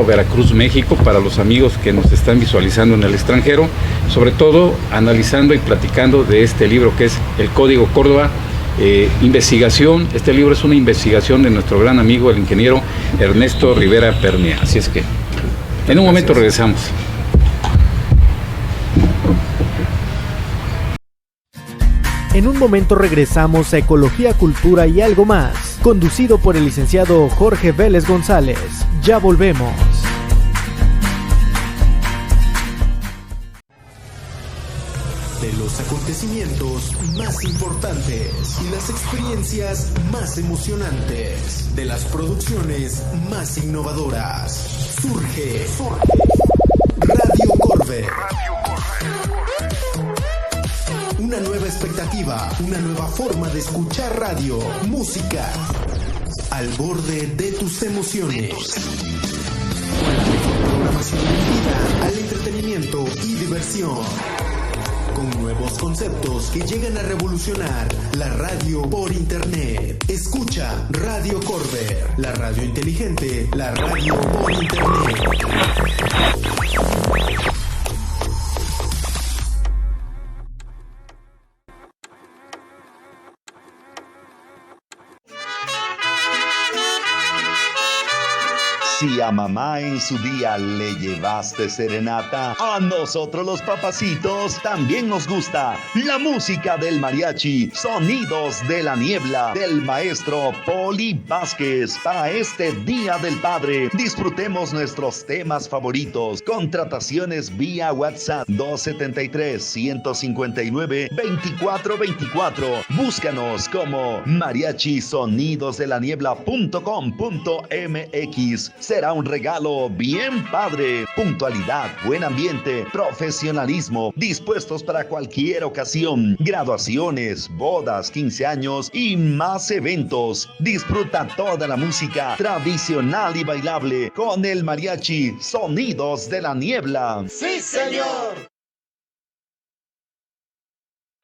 Veracruz, México, para los amigos que nos están visualizando en el extranjero, sobre todo analizando y platicando de este libro que es El Código Córdoba, investigación. Este libro es una investigación de nuestro gran amigo, el ingeniero Ernesto Rivera Pernía. Así es que en un momento regresamos. En un momento regresamos a Ecología, Cultura y algo más, conducido por el licenciado Jorge Vélez González. Ya volvemos. De los acontecimientos más importantes y las experiencias más emocionantes, de las producciones más innovadoras, surge Radio Corve. Una nueva expectativa, una nueva forma de escuchar radio, música, al borde de tus emociones. Con la mejor programación dirigida al entretenimiento y diversión. Con nuevos conceptos que llegan a revolucionar la radio por internet. Escucha Radio Corber, la radio inteligente, la radio por internet. Si a mamá en su día le llevaste serenata, a nosotros los papacitos también nos gusta la música del mariachi, Sonidos de la Niebla, del maestro Poli Vázquez. Para este Día del Padre, disfrutemos nuestros temas favoritos. Contrataciones vía WhatsApp 273-159-2424. Búscanos como mariachisonidosdelaniebla.com.mx. Será un regalo bien padre. Puntualidad, buen ambiente, profesionalismo, dispuestos para cualquier ocasión. Graduaciones, bodas, 15 años y más eventos. Disfruta toda la música tradicional y bailable con el mariachi Sonidos de la Niebla. ¡Sí, señor!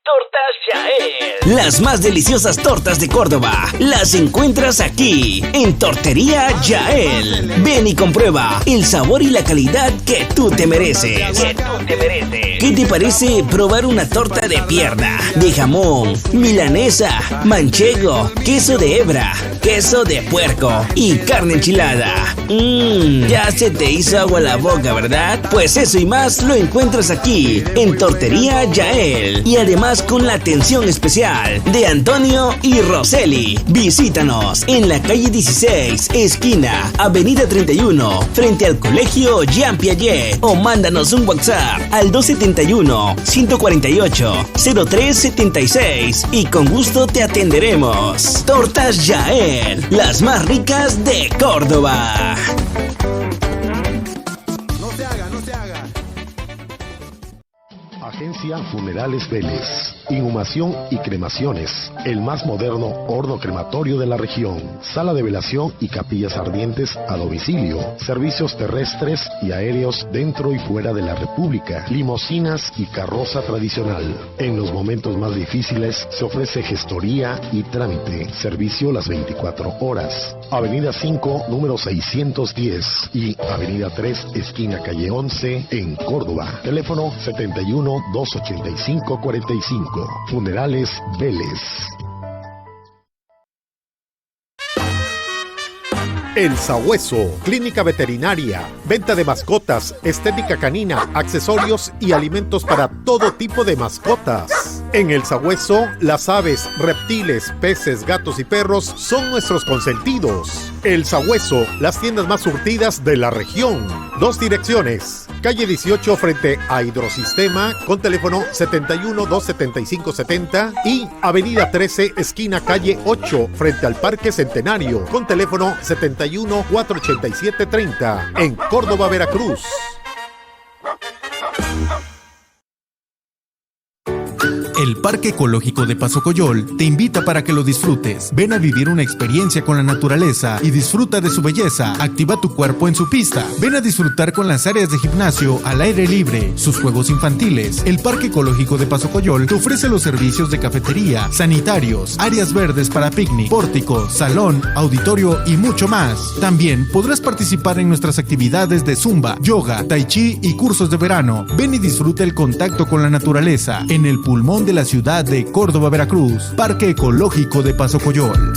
Tortas Yael. Las más deliciosas tortas de Córdoba las encuentras aquí, en Tortería Yael. Ven y comprueba el sabor y la calidad que tú te mereces. ¿Qué te parece probar una torta de pierna, de jamón, milanesa, manchego, queso de hebra, queso de puerco y carne enchilada? Ya se te hizo agua la boca, ¿verdad? Pues eso y más lo encuentras aquí, en Tortería Yael. Y además con la atención especial de Antonio y Roseli. Visítanos en la calle 16, esquina Avenida 31, frente al Colegio Jean Piaget, o mándanos un WhatsApp al 271-148-0376 y con gusto te atenderemos. Tortas Yael, las más ricas de Córdoba. Agencia Funerales Vélez. Inhumación y cremaciones. El más moderno horno crematorio de la región. Sala de velación y capillas ardientes a domicilio. Servicios terrestres y aéreos dentro y fuera de la República. Limosinas y carroza tradicional. En los momentos más difíciles se ofrece gestoría y trámite. Servicio las 24 horas. Avenida 5, número 610 y Avenida 3, esquina calle 11 en Córdoba. Teléfono 71-285-45. Funerales Vélez. El Sabueso, clínica veterinaria, venta de mascotas, estética canina, accesorios y alimentos para todo tipo de mascotas. En El Sabueso, las aves, reptiles, peces, gatos y perros son nuestros consentidos. El Sabueso, las tiendas más surtidas de la región. 2 direcciones. Calle 18 frente a Hidrosistema con teléfono 71-275-70 y Avenida 13 esquina calle 8 frente al Parque Centenario con teléfono 71-487-30 en Córdoba, Veracruz. El Parque Ecológico de Paso Coyol te invita para que lo disfrutes. Ven a vivir una experiencia con la naturaleza y disfruta de su belleza. Activa tu cuerpo en su pista. Ven a disfrutar con las áreas de gimnasio al aire libre, sus juegos infantiles. El Parque Ecológico de Paso Coyol te ofrece los servicios de cafetería, sanitarios, áreas verdes para picnic, pórtico, salón, auditorio y mucho más. También podrás participar en nuestras actividades de zumba, yoga, tai chi y cursos de verano. Ven y disfruta el contacto con la naturaleza en el pulmón de la ciudad de Córdoba, Veracruz. Parque Ecológico de Paso Coyol.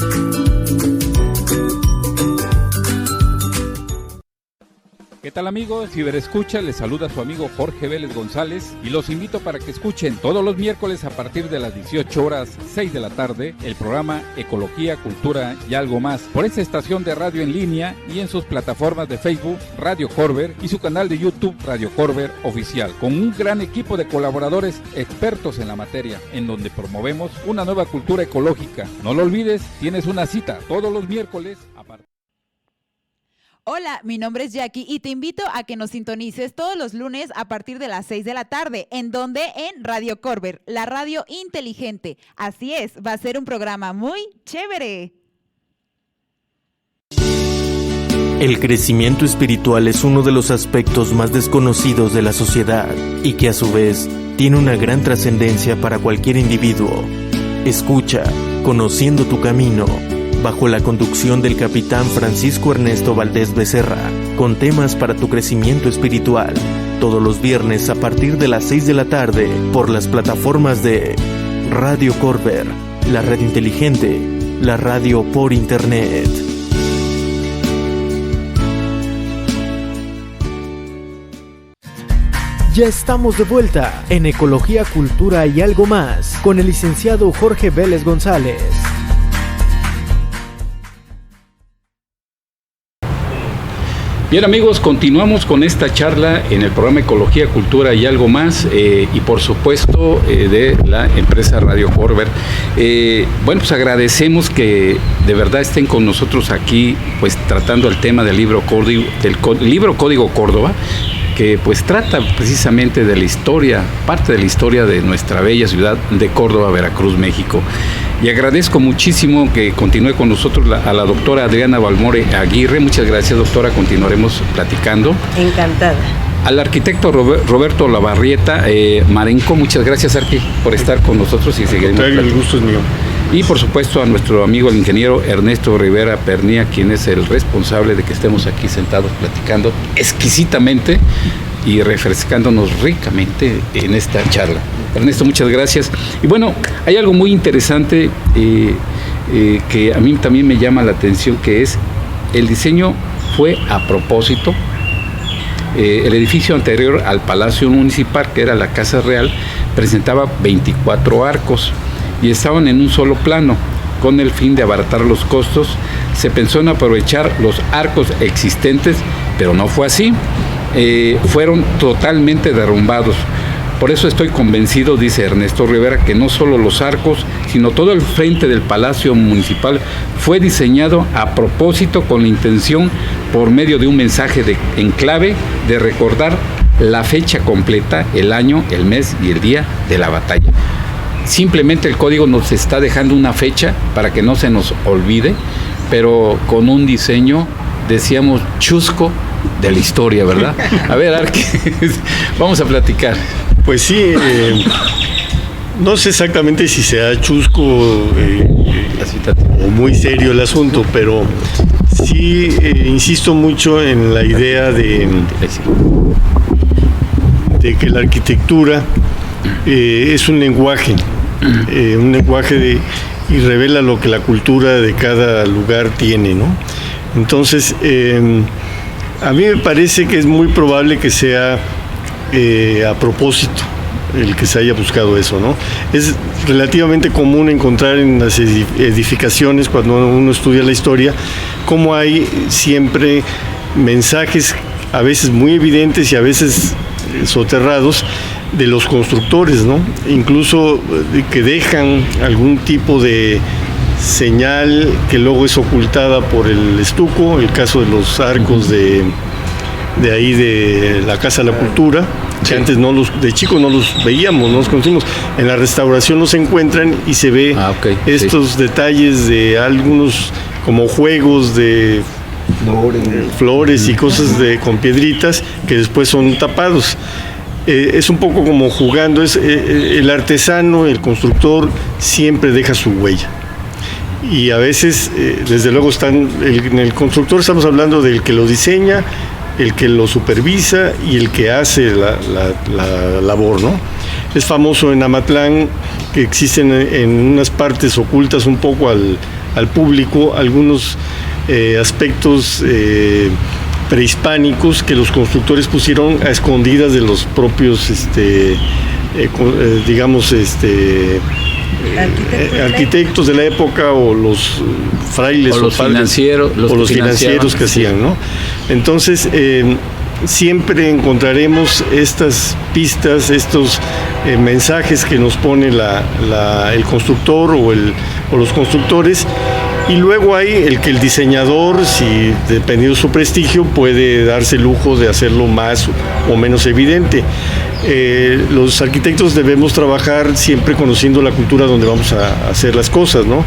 ¿Qué tal, amigos? Ciberescucha, les saluda su amigo Jorge Vélez González y los invito para que escuchen todos los miércoles a partir de las 18 horas, 6 de la tarde, el programa Ecología, Cultura y Algo Más por esta estación de radio en línea y en sus plataformas de Facebook, Radio Corber, y su canal de YouTube, Radio Corber Oficial, con un gran equipo de colaboradores expertos en la materia, en donde promovemos una nueva cultura ecológica. No lo olvides, tienes una cita todos los miércoles a partir. Hola, mi nombre es Jackie y te invito a que nos sintonices todos los lunes a partir de las 6 de la tarde. ¿En dónde? En Radio Corber, la radio inteligente. Así es, va a ser un programa muy chévere. El crecimiento espiritual es uno de los aspectos más desconocidos de la sociedad y que a su vez tiene una gran trascendencia para cualquier individuo. Escucha, Conociendo tu Camino, bajo la conducción del capitán Francisco Ernesto Valdés Becerra, con temas para tu crecimiento espiritual, todos los viernes a partir de las 6 de la tarde por las plataformas de Radio Corber, la red inteligente, la radio por internet. Ya estamos de vuelta en Ecología, Cultura y Algo Más con el licenciado Jorge Vélez González. Bien amigos, continuamos con esta charla en el programa Ecología, Cultura y Algo Más y por supuesto de la empresa Radio Corber. Bueno, pues agradecemos que de verdad estén con nosotros aquí pues tratando el tema del libro Código Córdoba, que pues trata precisamente de la historia, parte de la historia de nuestra bella ciudad de Córdoba, Veracruz, México. Y agradezco muchísimo que continúe con nosotros a la doctora Adriana Balmore Aguirre. Muchas gracias, doctora, continuaremos platicando. Encantada. Al arquitecto Roberto Lavarrieta Marenco, muchas gracias, Arqui, por estar con nosotros y seguiremos platicando. El gusto es mío. Y por supuesto a nuestro amigo el ingeniero Ernesto Rivera Pernía, quien es el responsable de que estemos aquí sentados platicando exquisitamente y refrescándonos ricamente en esta charla. Ernesto, muchas gracias. Y bueno, hay algo muy interesante que a mí también me llama la atención, que es el diseño fue a propósito. El edificio anterior al Palacio Municipal, que era la Casa Real, presentaba 24 arcos y estaban en un solo plano. Con el fin de abaratar los costos, se pensó en aprovechar los arcos existentes, pero no fue así. Fueron totalmente derrumbados. Por eso estoy convencido, dice Ernesto Rivera, que no solo los arcos, sino todo el frente del Palacio Municipal fue diseñado a propósito con la intención, por medio de un mensaje en clave, de recordar la fecha completa, el año, el mes y el día de la batalla. Simplemente el código nos está dejando una fecha para que no se nos olvide, pero con un diseño, decíamos, chusco de la historia, ¿verdad? A ver, Arqui, vamos a platicar. Pues sí, no sé exactamente si sea chusco o muy serio el asunto, pero sí insisto mucho en la idea de que la arquitectura es un lenguaje y revela lo que la cultura de cada lugar tiene, ¿no? Entonces, a mí me parece que es muy probable que sea a propósito el que se haya buscado eso, ¿no? Es relativamente común encontrar en las edificaciones, cuando uno estudia la historia, cómo hay siempre mensajes a veces muy evidentes y a veces soterrados de los constructores, ¿no? Incluso que dejan algún tipo de señal que luego es ocultada por el estuco, el caso de los arcos de ahí de la Casa de la Cultura, que antes de chicos no los veíamos, no los conocimos. En la restauración los encuentran y se ve estos detalles de algunos como juegos de flores y cosas con piedritas que después son tapados. Es un poco como jugando, el artesano, el constructor siempre deja su huella. Y a veces, desde luego, en el constructor estamos hablando del que lo diseña, el que lo supervisa y el que hace la labor, ¿no? Es famoso en Amatlán que existen en unas partes ocultas un poco al público algunos aspectos prehispánicos que los constructores pusieron a escondidas de los propios, arquitectos de la época, o los frailes o los financieros que hacían, ¿no? Entonces siempre encontraremos estas pistas, estos mensajes que nos pone el constructor o los constructores, Y luego hay el diseñador, si dependiendo de su prestigio, puede darse el lujo de hacerlo más o menos evidente. Los arquitectos debemos trabajar siempre conociendo la cultura donde vamos a hacer las cosas, ¿no?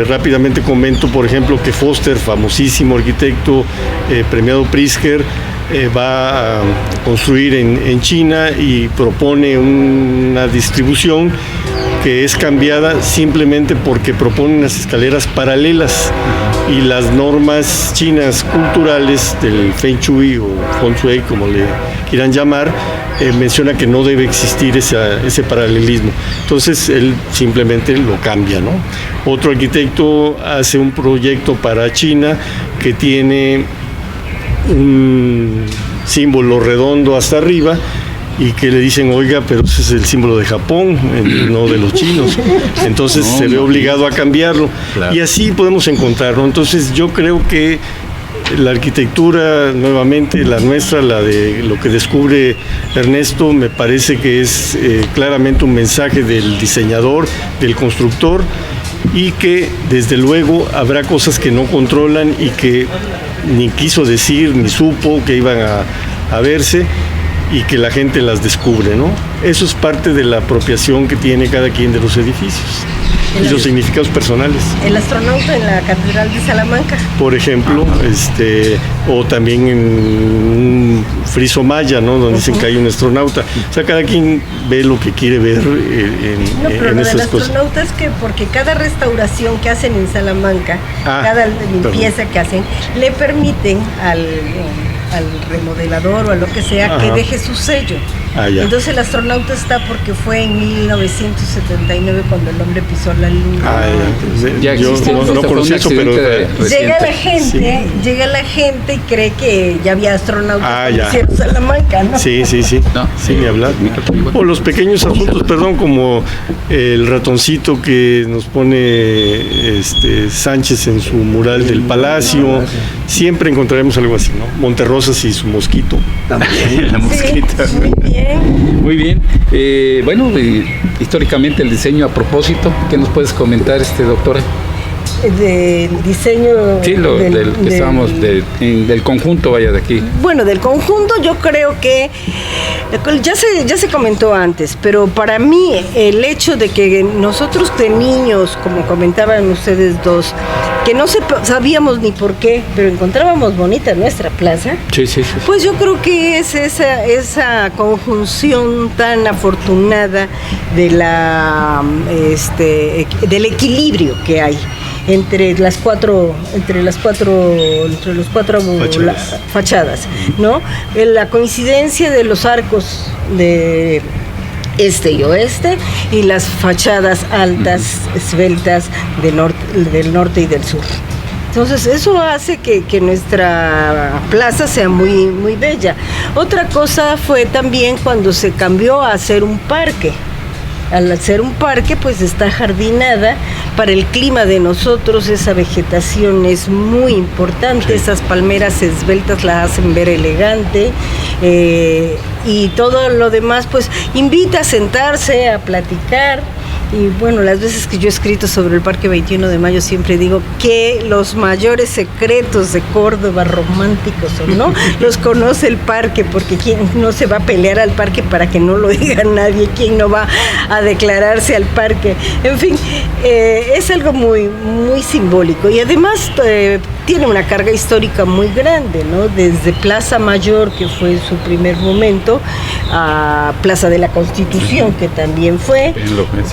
Rápidamente comento, por ejemplo, que Foster, famosísimo arquitecto, premiado Pritzker, va a construir en China y propone una distribución que es cambiada simplemente porque propone unas escaleras paralelas, y las normas chinas culturales del Feng Shui o Feng Shui, como le quieran llamar, menciona que no debe existir ese paralelismo. Entonces él simplemente lo cambia, ¿no? Otro arquitecto hace un proyecto para China que tiene un símbolo redondo hasta arriba, y que le dicen, oiga, pero ese es el símbolo de Japón, no de los chinos. Entonces se ve obligado a cambiarlo. Claro. Y así podemos encontrarlo. Entonces yo creo que la arquitectura, nuevamente, la nuestra, la de lo que descubre Ernesto, me parece que es claramente un mensaje del diseñador, del constructor, y que desde luego habrá cosas que no controlan y que ni quiso decir, ni supo que iban a verse, y que la gente las descubre, ¿no? Eso es parte de la apropiación que tiene cada quien de los edificios y los significados personales. El astronauta en la Catedral de Salamanca, por ejemplo, o también en un friso maya, ¿no? Donde dicen que hay un astronauta. O sea, cada quien ve lo que quiere ver en esas cosas. El astronauta es que porque cada restauración que hacen en Salamanca, cada limpieza que hacen, le permiten al remodelador o a lo que sea, que deje su sello. Entonces el astronauta está porque fue en 1979 cuando el hombre pisó la luna. Yo no conocí eso, pero llega la gente y cree que ya había astronautas en Salamanca, ¿no? Sí, ni hablar. O los pequeños asuntos, como el ratoncito que nos pone Sánchez en su mural del Palacio. Siempre encontraremos algo así, ¿no? Monterrosas y su mosquito. También. La mosquita. Sí, muy bien. Bueno, históricamente el diseño, a propósito, ¿qué nos puedes comentar, doctora? Del diseño. Sí, del conjunto, vaya, de aquí. Bueno, del conjunto yo creo que ya se comentó antes, pero para mí el hecho de que nosotros de niños, como comentaban ustedes dos, que no sabíamos ni por qué, pero encontrábamos bonita nuestra plaza. Sí. Pues yo creo que es esa conjunción tan afortunada de del equilibrio que hay entre los cuatro fachadas, ¿no? La coincidencia de los arcos de este y oeste y las fachadas altas, esbeltas del norte y del sur. Entonces eso hace que nuestra plaza sea muy, muy bella. Otra cosa fue también cuando se cambió a hacer un parque. Al hacer un parque, pues está jardinada. Para el clima de nosotros esa vegetación es muy importante, esas palmeras esbeltas la hacen ver elegante, y todo lo demás pues invita a sentarse, a platicar. Y bueno, las veces que yo he escrito sobre el Parque 21 de Mayo siempre digo que los mayores secretos de Córdoba románticos, ¿no? Los conoce el parque, porque quién no se va a pelear al parque para que no lo diga nadie, quién no va a declararse al parque. En fin, es algo muy, muy simbólico y además tiene una carga histórica muy grande, ¿no? Desde Plaza Mayor, que fue su primer momento, a Plaza de la Constitución, que también fue,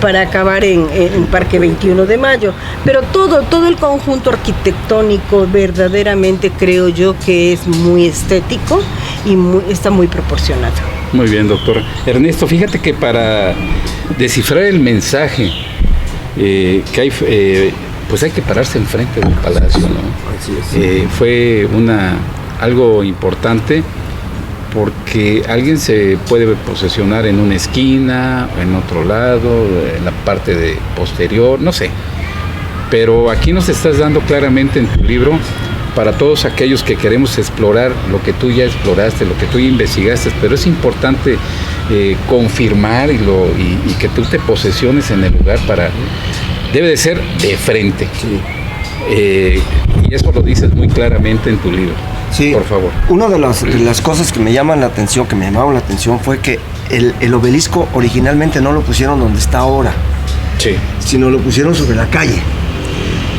para acabar en Parque 21 de Mayo. Pero todo el conjunto arquitectónico verdaderamente creo yo que es muy estético y está muy proporcionado. Muy bien, doctora. Ernesto, fíjate que para descifrar el mensaje que hay, pues hay que pararse enfrente del palacio, ¿no? Así es. Fue algo importante, porque alguien se puede posesionar en una esquina, en otro lado, en la parte posterior, no sé. Pero aquí nos estás dando claramente en tu libro, para todos aquellos que queremos explorar lo que tú ya exploraste, lo que tú ya investigaste, pero es importante confirmar y que tú te posesiones en el lugar debe de ser de frente. Sí. Y eso lo dices muy claramente en tu libro. Sí, por favor. Una de las cosas que me llamaban la atención fue que el obelisco originalmente no lo pusieron donde está ahora, sí, sino lo pusieron sobre la calle.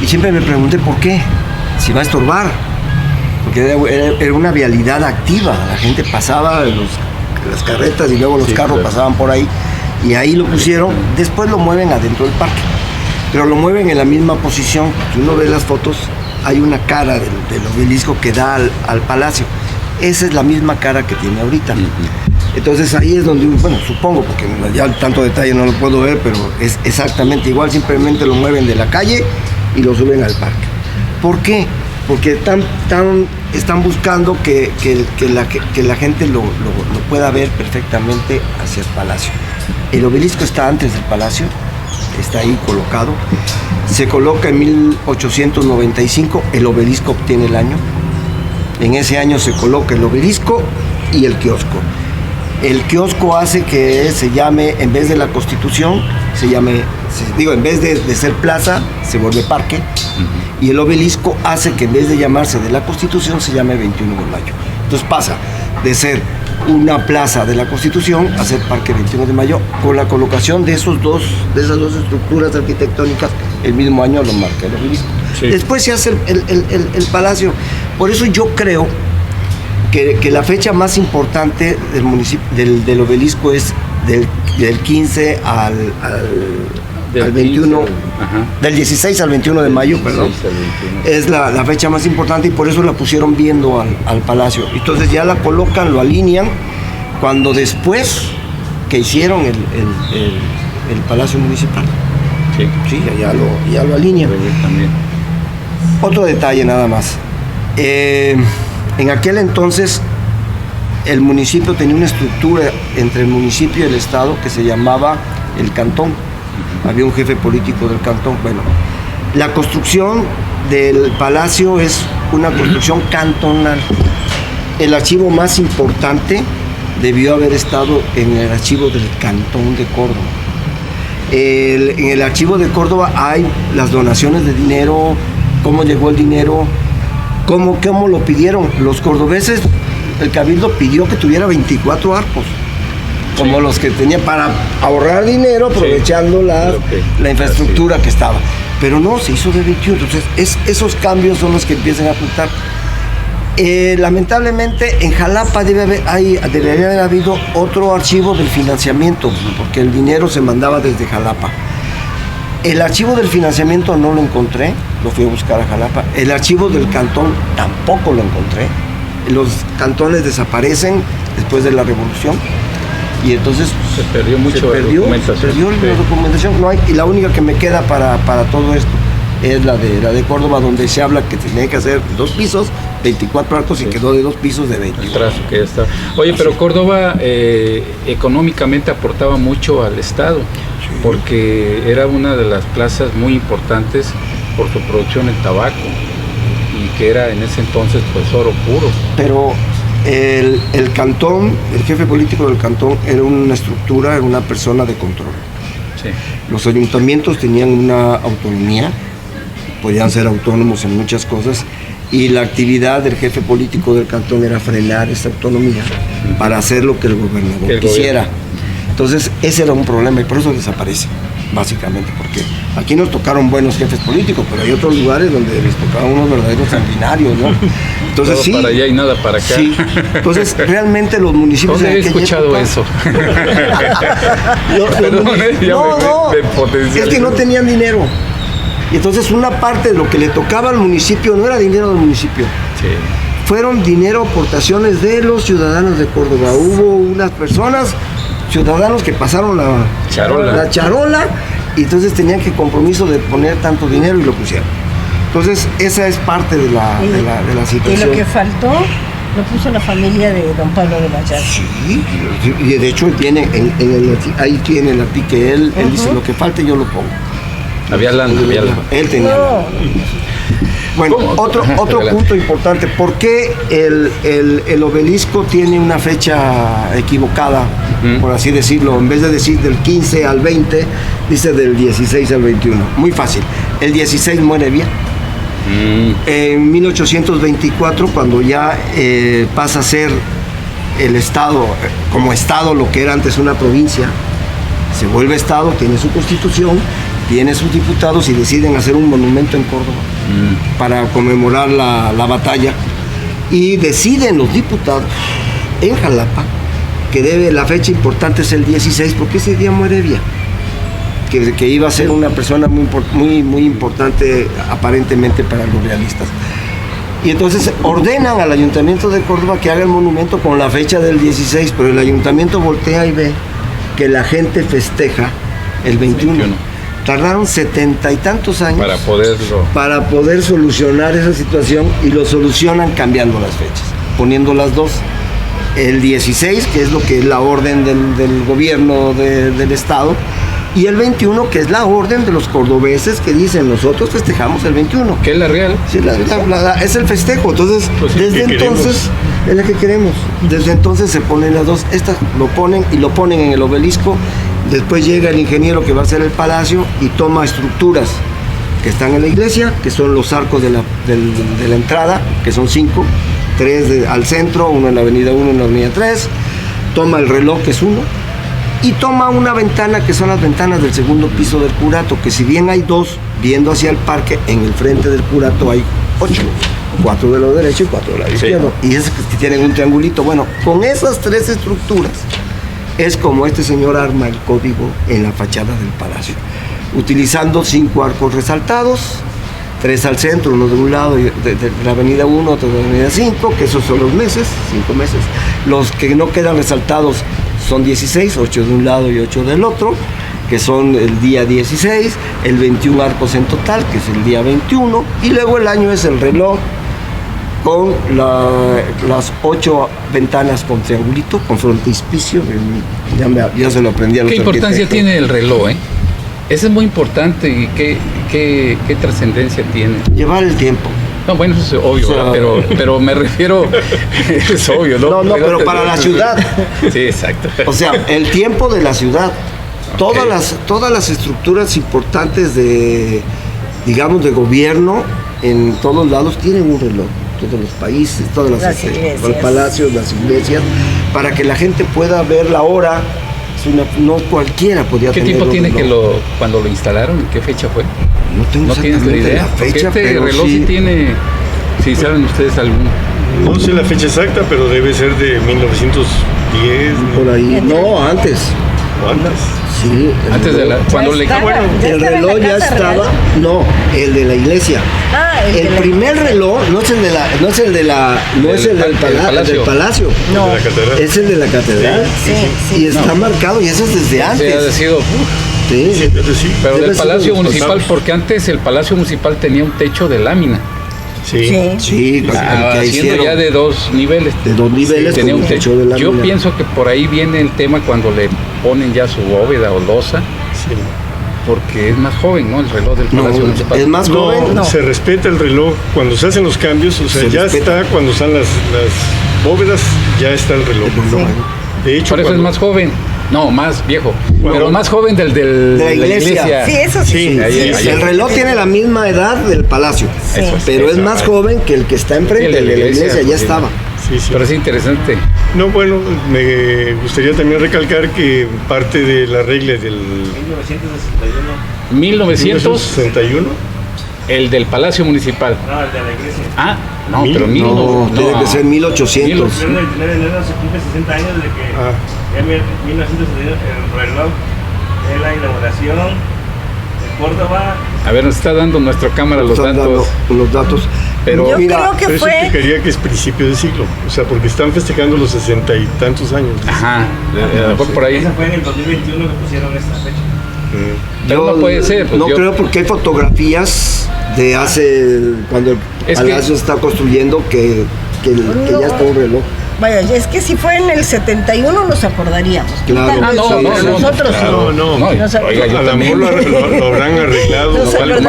Y siempre me pregunté por qué, si va a estorbar, porque era una vialidad activa, la gente pasaba, las carretas y luego los carros pasaban por ahí, y ahí lo pusieron. Después lo mueven adentro del parque, pero lo mueven en la misma posición. Si uno ve las fotos, hay una cara del obelisco que da al palacio. Esa es la misma cara que tiene ahorita. Entonces ahí es donde, bueno, supongo, porque ya tanto detalle no lo puedo ver, pero es exactamente igual, simplemente lo mueven de la calle y lo suben al parque. ¿Por qué? Porque están buscando que la gente lo pueda ver perfectamente hacia el palacio. El obelisco está antes del palacio, está ahí colocado. Se coloca en 1895, el obelisco obtiene el año. En ese año se coloca el obelisco y el kiosco. El kiosco hace que se llame, en vez de la Constitución, en vez de ser plaza, se vuelve parque. Y el obelisco hace que en vez de llamarse de la Constitución, se llame 21 de mayo. Entonces pasa de ser una plaza de la Constitución a ser Parque 21 de Mayo, con la colocación de esas dos estructuras arquitectónicas. El mismo año lo marca el obelisco. Sí. Después se hace el palacio. Por eso yo creo que la fecha más importante del municipio del obelisco es del 15 al 21, del 16 al 21 de mayo, perdón. Es la fecha más importante, y por eso la pusieron viendo al palacio. Entonces ya la colocan, lo alinean, cuando después que hicieron el palacio municipal. Sí, ya lo alinean. También. Otro detalle nada más. En aquel entonces el municipio tenía una estructura entre el municipio y el estado que se llamaba el cantón. Había un jefe político del cantón. Bueno, la construcción del palacio es una construcción cantonal. El archivo más importante debió haber estado en el archivo del Cantón de Córdoba. En el archivo de Córdoba hay las donaciones de dinero, cómo llegó el dinero, cómo lo pidieron. Los cordobeses, el cabildo pidió que tuviera 24 arcos, como los que tenía, para ahorrar dinero, aprovechando la infraestructura que estaba. Pero no, se hizo de 21. Entonces, esos cambios son los que empiezan a apuntar. Lamentablemente, en Jalapa debería haber habido otro archivo del financiamiento, porque el dinero se mandaba desde Jalapa. El archivo del financiamiento no lo encontré, lo fui a buscar a Jalapa. El archivo del cantón tampoco lo encontré. Los cantones desaparecen después de la revolución, y entonces se perdió la documentación. No hay, y la única que me queda para todo esto es la de Córdoba, donde se habla que tenía que hacer 2 pisos, 24 arcos, y quedó de 2 pisos de 20. El trazo que ya está. Oye, pero Córdoba económicamente aportaba mucho al Estado, porque era una de las plazas muy importantes por su producción en tabaco, y que era en ese entonces pues oro puro. Pero el cantón, el jefe político del cantón era una estructura, era una persona de control. Sí. Los ayuntamientos tenían una autonomía, podían ser autónomos en muchas cosas, y la actividad del jefe político del cantón era frenar esa autonomía para hacer lo que el gobernador quisiera. Entonces ese era un problema, y por eso desaparece, básicamente, porque aquí nos tocaron buenos jefes políticos, pero hay otros lugares donde les tocaban unos verdaderos sanguinarios, ¿no? Entonces todo para allá y nada para acá. Sí. Entonces realmente los municipios... ¿Dónde he escuchado eso? Es que no tenían dinero. Y entonces una parte de lo que le tocaba al municipio no era dinero del municipio. Sí. Fueron dinero, aportaciones de los ciudadanos de Córdoba. Hubo unas personas, ciudadanos, que pasaron la charola, y entonces tenían que compromiso de poner tanto dinero, y lo pusieron. Entonces esa es parte de la situación. Y lo que faltó lo puso la familia de don Pablo de Vallarta. Sí, y de hecho viene ahí tiene el artículo que él dice: lo que falte yo lo pongo. Había lana. Él tenía lana. Bueno, otro punto importante: ¿por qué el obelisco tiene una fecha equivocada, por así decirlo? En vez de decir del 15 al 20, dice del 16 al 21. Muy fácil. El 16 muere bien. En 1824, cuando ya pasa a ser el Estado, como Estado, lo que era antes una provincia, se vuelve Estado, tiene su constitución, tiene sus diputados y deciden hacer un monumento en Córdoba para conmemorar la batalla. Y deciden los diputados en Jalapa que la fecha importante es el 16, porque ese día muere Evia, que iba a ser una persona muy importante aparentemente para los realistas. Y entonces ordenan al Ayuntamiento de Córdoba que haga el monumento con la fecha del 16, pero el Ayuntamiento voltea y ve que la gente festeja el 21. Tardaron 70 y tantos años para poder solucionar esa situación, y lo solucionan cambiando las fechas, poniendo las dos. El 16, que es lo que es la orden del gobierno del Estado, y el 21, que es la orden de los cordobeses, que dicen nosotros festejamos el 21. ¿Qué es la real? Sí, es el festejo. Entonces, pues desde entonces, es la que queremos. Desde entonces se ponen las dos. Estas lo ponen en el obelisco. Después llega el ingeniero que va a hacer el palacio y toma estructuras que están en la iglesia, que son los arcos de la entrada, que son 5, 3 al centro, 1 en la avenida 1, en la avenida 3. Toma el reloj, que es 1. Y toma una ventana, que son las ventanas del segundo piso del curato, que si bien hay 2 viendo hacia el parque, en el frente del curato hay 8, 4 de lado derecho y 4 de lado izquierdo, y es que tienen un triangulito. Bueno, con esas 3 estructuras es como este señor arma el código en la fachada del palacio, utilizando 5 arcos resaltados, 3 al centro, uno de un lado de la avenida 1, otro de la avenida 5, que esos son los meses, 5 meses. Los que no quedan resaltados son 16, 8 de un lado y 8 del otro, que son el día 16, el 21 arcos en total, que es el día 21, y luego el año es el reloj con las 8 ventanas con triangulito, con frontispicio. Ya se lo aprendí a los ¿Qué importancia tiene el reloj, Eso es muy importante. ¿Y qué trascendencia tiene? Llevar el tiempo. No, bueno, eso es obvio, o sea, pero me refiero, es obvio, ¿no? No, pero para la ciudad. Sí, exacto. O sea, el tiempo de la ciudad. Okay. Todas las estructuras importantes de gobierno en todos lados tienen un reloj. Todos los países, todas las iglesias, los palacios, las iglesias, para que la gente pueda ver la hora. No cualquiera podía tener. ¿Qué tiempo tiene cuando lo instalaron? ¿En qué fecha fue? No tengo exactamente la fecha, porque este reloj sí tiene, si saben ustedes algún. No sé la fecha exacta, pero debe ser de 1910. Por ahí. No, antes. ¿O antes? Sí. Antes de cuando le el reloj ya estaba. No, el de la iglesia. El primer reloj no es el del palacio. No, es el de la catedral. Sí. Y está marcado, y eso es desde antes. Ha sido. Sí. Pero del Palacio Municipal, porque antes el Palacio Municipal tenía un techo de lámina. Sí, haciendo ya de 2 niveles. De 2 niveles, tenía un techo de lámina. Yo pienso que por ahí viene el tema cuando le ponen ya su bóveda o losa. Sí. Porque es más joven, ¿no? El reloj del Palacio Municipal. Es más joven. No, se respeta el reloj cuando se hacen los cambios, o sea, ya respeta. Está cuando están las bóvedas, ya está el reloj. De hecho, por eso es más joven. No, más viejo. Pero más joven del de la iglesia. Sí, eso sí. Ahí. El reloj tiene la misma edad del palacio, pero es más joven que el que está enfrente, el de la iglesia ya estaba. Sí. Pero es interesante. No, bueno, me gustaría también recalcar que parte de la regla del 1961. El del Palacio Municipal. No, el de la iglesia. No, pero tiene que ser 1800. El 29 de enero se cumple 60 años de que en 1961 el reloj de la inauguración de Córdoba. A ver, nos está dando nuestra cámara los datos. Pero yo creo que eso implicaría que es principio de siglo, o sea, porque están festejando los 60 y tantos años. Ajá, por ahí. Esa fue en el 2021 que pusieron esta fecha. Pero no puede ser. Pues creo, porque hay fotografías de hace cuando el palacio está construyendo que ya está un reloj. Vaya, es que si fue en el 71 nos acordaríamos. Claro. Nosotros no. Oiga, a lo mejor lo habrán arreglado. Lo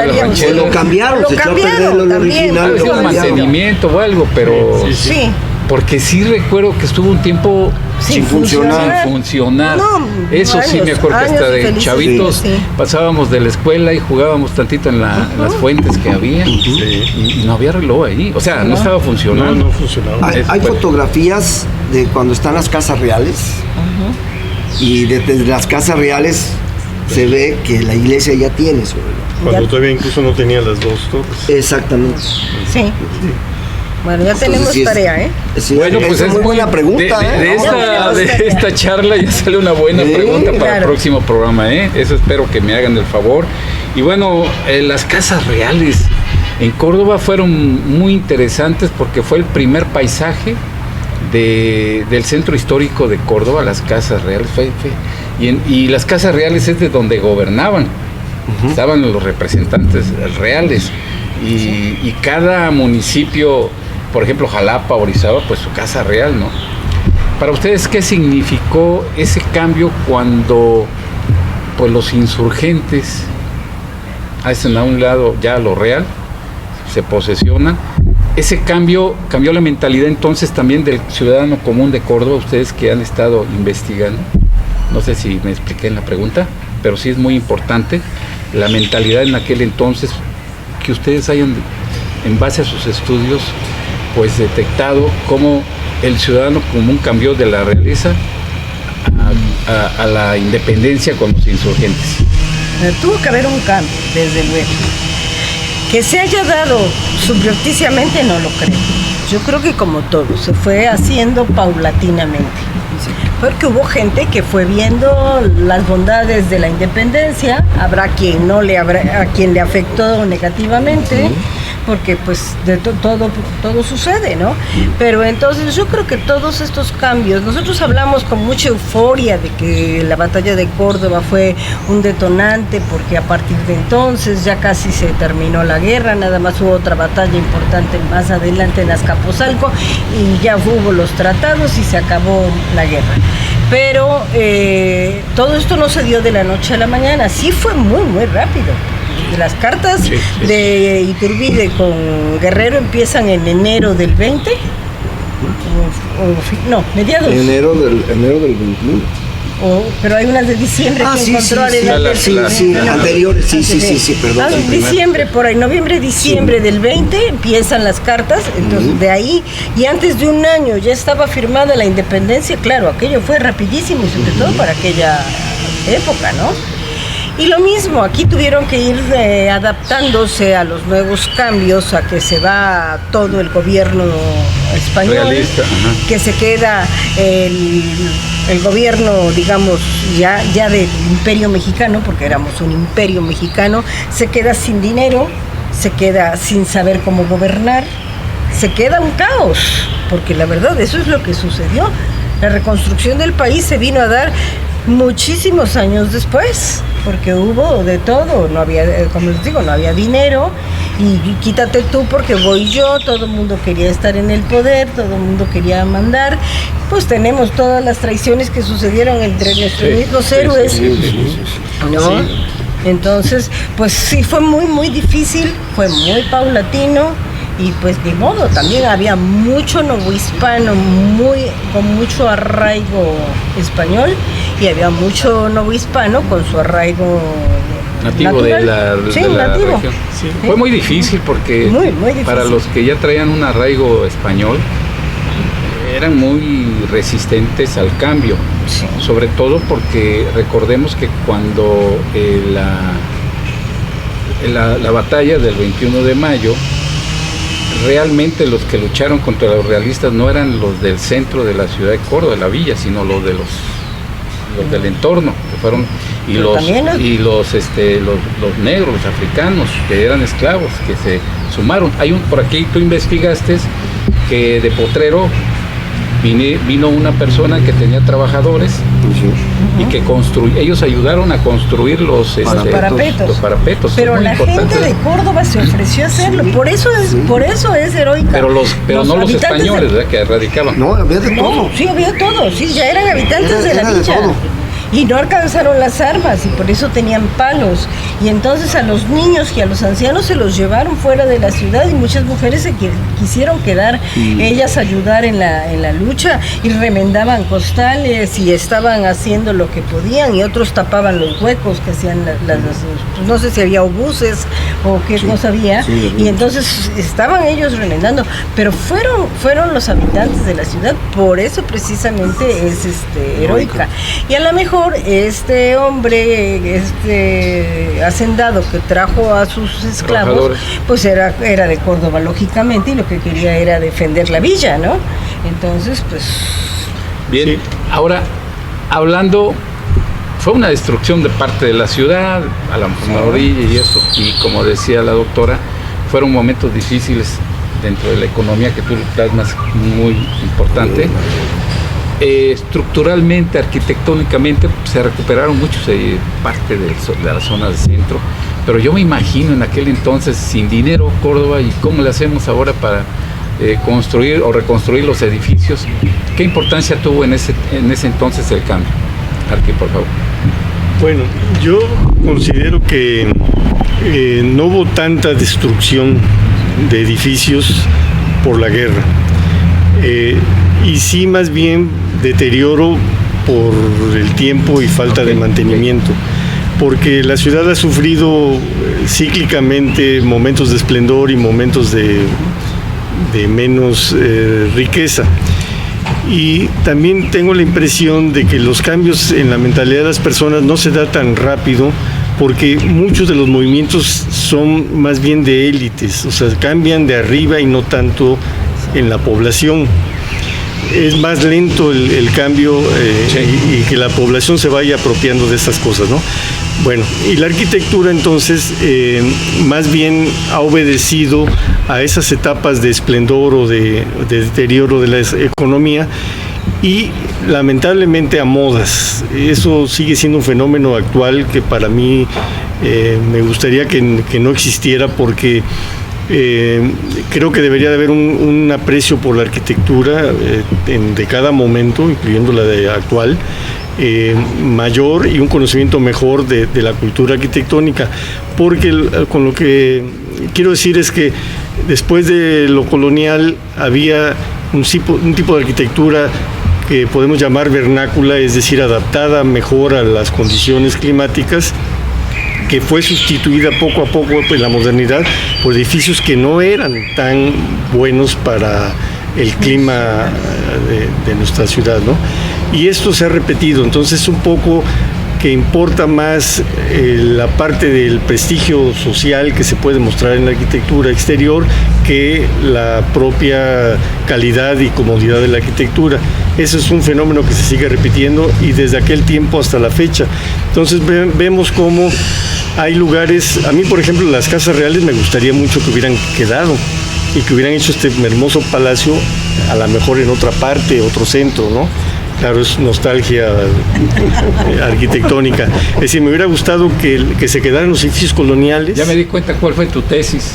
cambiaron, se echó a perder lo original. Un mantenimiento o algo, pero. Sí. Porque sí recuerdo que estuvo un tiempo sin funcionar. No, eso sí me acuerdo que hasta de chavitos pasábamos de la escuela y jugábamos tantito en las fuentes que había y no había reloj ahí. O sea, no estaba funcionando. No funcionaba. Hay fotografías de cuando están las casas reales y desde las casas reales se ve que la iglesia ya tiene su reloj. Cuando todavía incluso no tenía las dos torres. Exactamente. Sí. Bueno, ya tenemos tarea, ¿eh? Sí, bueno, pues es muy buena pregunta. De esta charla ya sale una buena pregunta para el próximo programa, ¿eh? Eso espero que me hagan el favor. Y bueno, las casas reales en Córdoba fueron muy interesantes porque fue el primer paisaje del centro histórico de Córdoba, las casas reales. Y las casas reales es de donde gobernaban. Estaban los representantes reales. Y cada municipio, por ejemplo, Jalapa, Orizaba, pues su casa real, ¿no? Para ustedes, ¿qué significó ese cambio cuando pues los insurgentes hacen a un lado ya lo real, se posesionan? Ese cambio cambió la mentalidad entonces también del ciudadano común de Córdoba, ustedes que han estado investigando. No sé si me expliqué en la pregunta, pero sí es muy importante la mentalidad en aquel entonces, que ustedes hayan, en base a sus estudios, pues detectado cómo el ciudadano común cambió de la realeza a la independencia con los insurgentes. Tuvo que haber un cambio, desde luego. Que se haya dado subrepticiamente, no lo creo. Yo creo que como todo, se fue haciendo paulatinamente. Porque hubo gente que fue viendo las bondades de la independencia, habrá quien a quien le afectó negativamente, porque pues de todo sucede, ¿no? Pero entonces yo creo que todos estos cambios, nosotros hablamos con mucha euforia de que la batalla de Córdoba fue un detonante, porque a partir de entonces ya casi se terminó la guerra, nada más hubo otra batalla importante más adelante en Azcapotzalco y ya hubo los tratados y se acabó la guerra. Pero todo esto no se dio de la noche a la mañana, sí fue muy, muy rápido. Las cartas de Iturbide con Guerrero empiezan en enero del 20, mediados. Enero del 21. Pero hay unas de diciembre que encontró anteriores, perdón. Diciembre, por ahí, noviembre, diciembre del 20 empiezan las cartas, entonces de ahí, y antes de un año ya estaba firmada la independencia, claro, aquello fue rapidísimo, sobre todo para aquella época, ¿no? Y lo mismo, aquí tuvieron que ir adaptándose a los nuevos cambios, a que se va todo el gobierno español, realista, que se queda el gobierno, digamos, ya del imperio mexicano, porque éramos un imperio mexicano, se queda sin dinero, se queda sin saber cómo gobernar, se queda un caos, porque la verdad eso es lo que sucedió. La reconstrucción del país se vino a dar muchísimos años después, porque hubo de todo, no había, como les digo, no había dinero, y quítate tú porque voy yo, todo el mundo quería estar en el poder, todo el mundo quería mandar, pues tenemos todas las traiciones que sucedieron entre nuestros mismos héroes, ¿no? Entonces, pues sí, fue muy, muy difícil, fue muy paulatino, y pues de modo, también había mucho novohispano, con mucho arraigo español, y había mucho novohispano con su arraigo nativo de la región. Sí. Fue muy difícil porque muy difícil. Para los que ya traían un arraigo español, eran muy resistentes al cambio, sobre todo porque recordemos que cuando la batalla del 21 de mayo, realmente los que lucharon contra los realistas no eran los del centro de la ciudad de Córdoba, de la villa, sino los del entorno, que fueron los negros, los africanos, que eran esclavos, que se sumaron. Por aquí tú investigaste que de Potrero vino una persona que tenía trabajadores y que ellos ayudaron a construir los parapetos. Pero la gente de Córdoba se ofreció a hacerlo, por eso es heroica. Pero no los españoles, ¿verdad? Que radicaban. No, había de todo. Sí, había todo, sí, ya eran habitantes de la villa. Y no alcanzaron las armas y por eso tenían palos. Y entonces a los niños y a los ancianos se los llevaron fuera de la ciudad y muchas mujeres se quisieron quedar, ellas ayudar en la lucha y remendaban costales y estaban haciendo lo que podían y otros tapaban los huecos que hacían pues no sé si había obuses o qué cosa había, y entonces estaban ellos remendando, pero fueron los habitantes de la ciudad, por eso precisamente es heroica. Y a lo mejor este hombre, hacendado que trajo a sus esclavos, pues era de Córdoba lógicamente, y lo que quería era defender la villa, ¿no? Entonces, pues... Bien, ahora, hablando, fue una destrucción de parte de la ciudad, a la orilla y eso, y como decía la doctora, fueron momentos difíciles dentro de la economía que tú plasmas, muy importante. Estructuralmente, arquitectónicamente, se recuperaron mucho parte de la zona del centro, pero yo me imagino en aquel entonces, sin dinero, Córdoba, y cómo le hacemos ahora para construir o reconstruir los edificios. ¿Qué importancia tuvo en ese entonces el cambio? Arqui, por favor. Bueno, yo considero que no hubo tanta destrucción de edificios por la guerra, y sí más bien deterioro por el tiempo y falta de mantenimiento, porque la ciudad ha sufrido cíclicamente momentos de esplendor y momentos de menos riqueza. Y también tengo la impresión de que los cambios en la mentalidad de las personas no se da tan rápido, porque muchos de los movimientos son más bien de élites, o sea, cambian de arriba y no tanto en la población. Es más lento el cambio y que la población se vaya apropiando de estas cosas, ¿no? Bueno, y la arquitectura entonces más bien ha obedecido a esas etapas de esplendor o de deterioro de la economía y lamentablemente a modas. Eso sigue siendo un fenómeno actual que para mí me gustaría que no existiera, porque creo que debería de haber un aprecio por la arquitectura de cada momento, incluyendo la de actual, mayor, y un conocimiento mejor de la cultura arquitectónica, porque con lo que quiero decir es que después de lo colonial había un tipo de arquitectura que podemos llamar vernácula, es decir, adaptada mejor a las condiciones climáticas, que fue sustituida poco a poco en la modernidad por edificios que no eran tan buenos para el clima de nuestra ciudad, ¿no? Y esto se ha repetido, entonces un poco que importa más la parte del prestigio social que se puede mostrar en la arquitectura exterior que la propia calidad y comodidad de la arquitectura. Eso es un fenómeno que se sigue repitiendo y desde aquel tiempo hasta la fecha. Entonces vemos cómo hay lugares, a mí por ejemplo las casas reales me gustaría mucho que hubieran quedado y que hubieran hecho este hermoso palacio a lo mejor en otra parte, otro centro, ¿no? Claro, es nostalgia arquitectónica. Es decir, me hubiera gustado que se quedaran los edificios coloniales. Ya me di cuenta cuál fue tu tesis.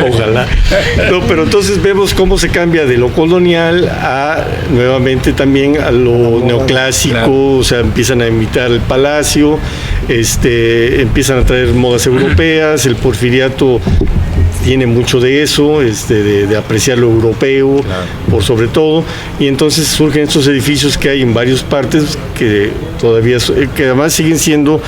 Ojalá. No, pero entonces vemos cómo se cambia de lo colonial a nuevamente también a lo neoclásico, claro. O sea, empiezan a imitar el palacio, empiezan a traer modas europeas, el porfiriato tiene mucho de eso, de apreciar lo europeo, claro, por sobre todo, y entonces surgen estos edificios que hay en varias partes que todavía, que además siguen siendo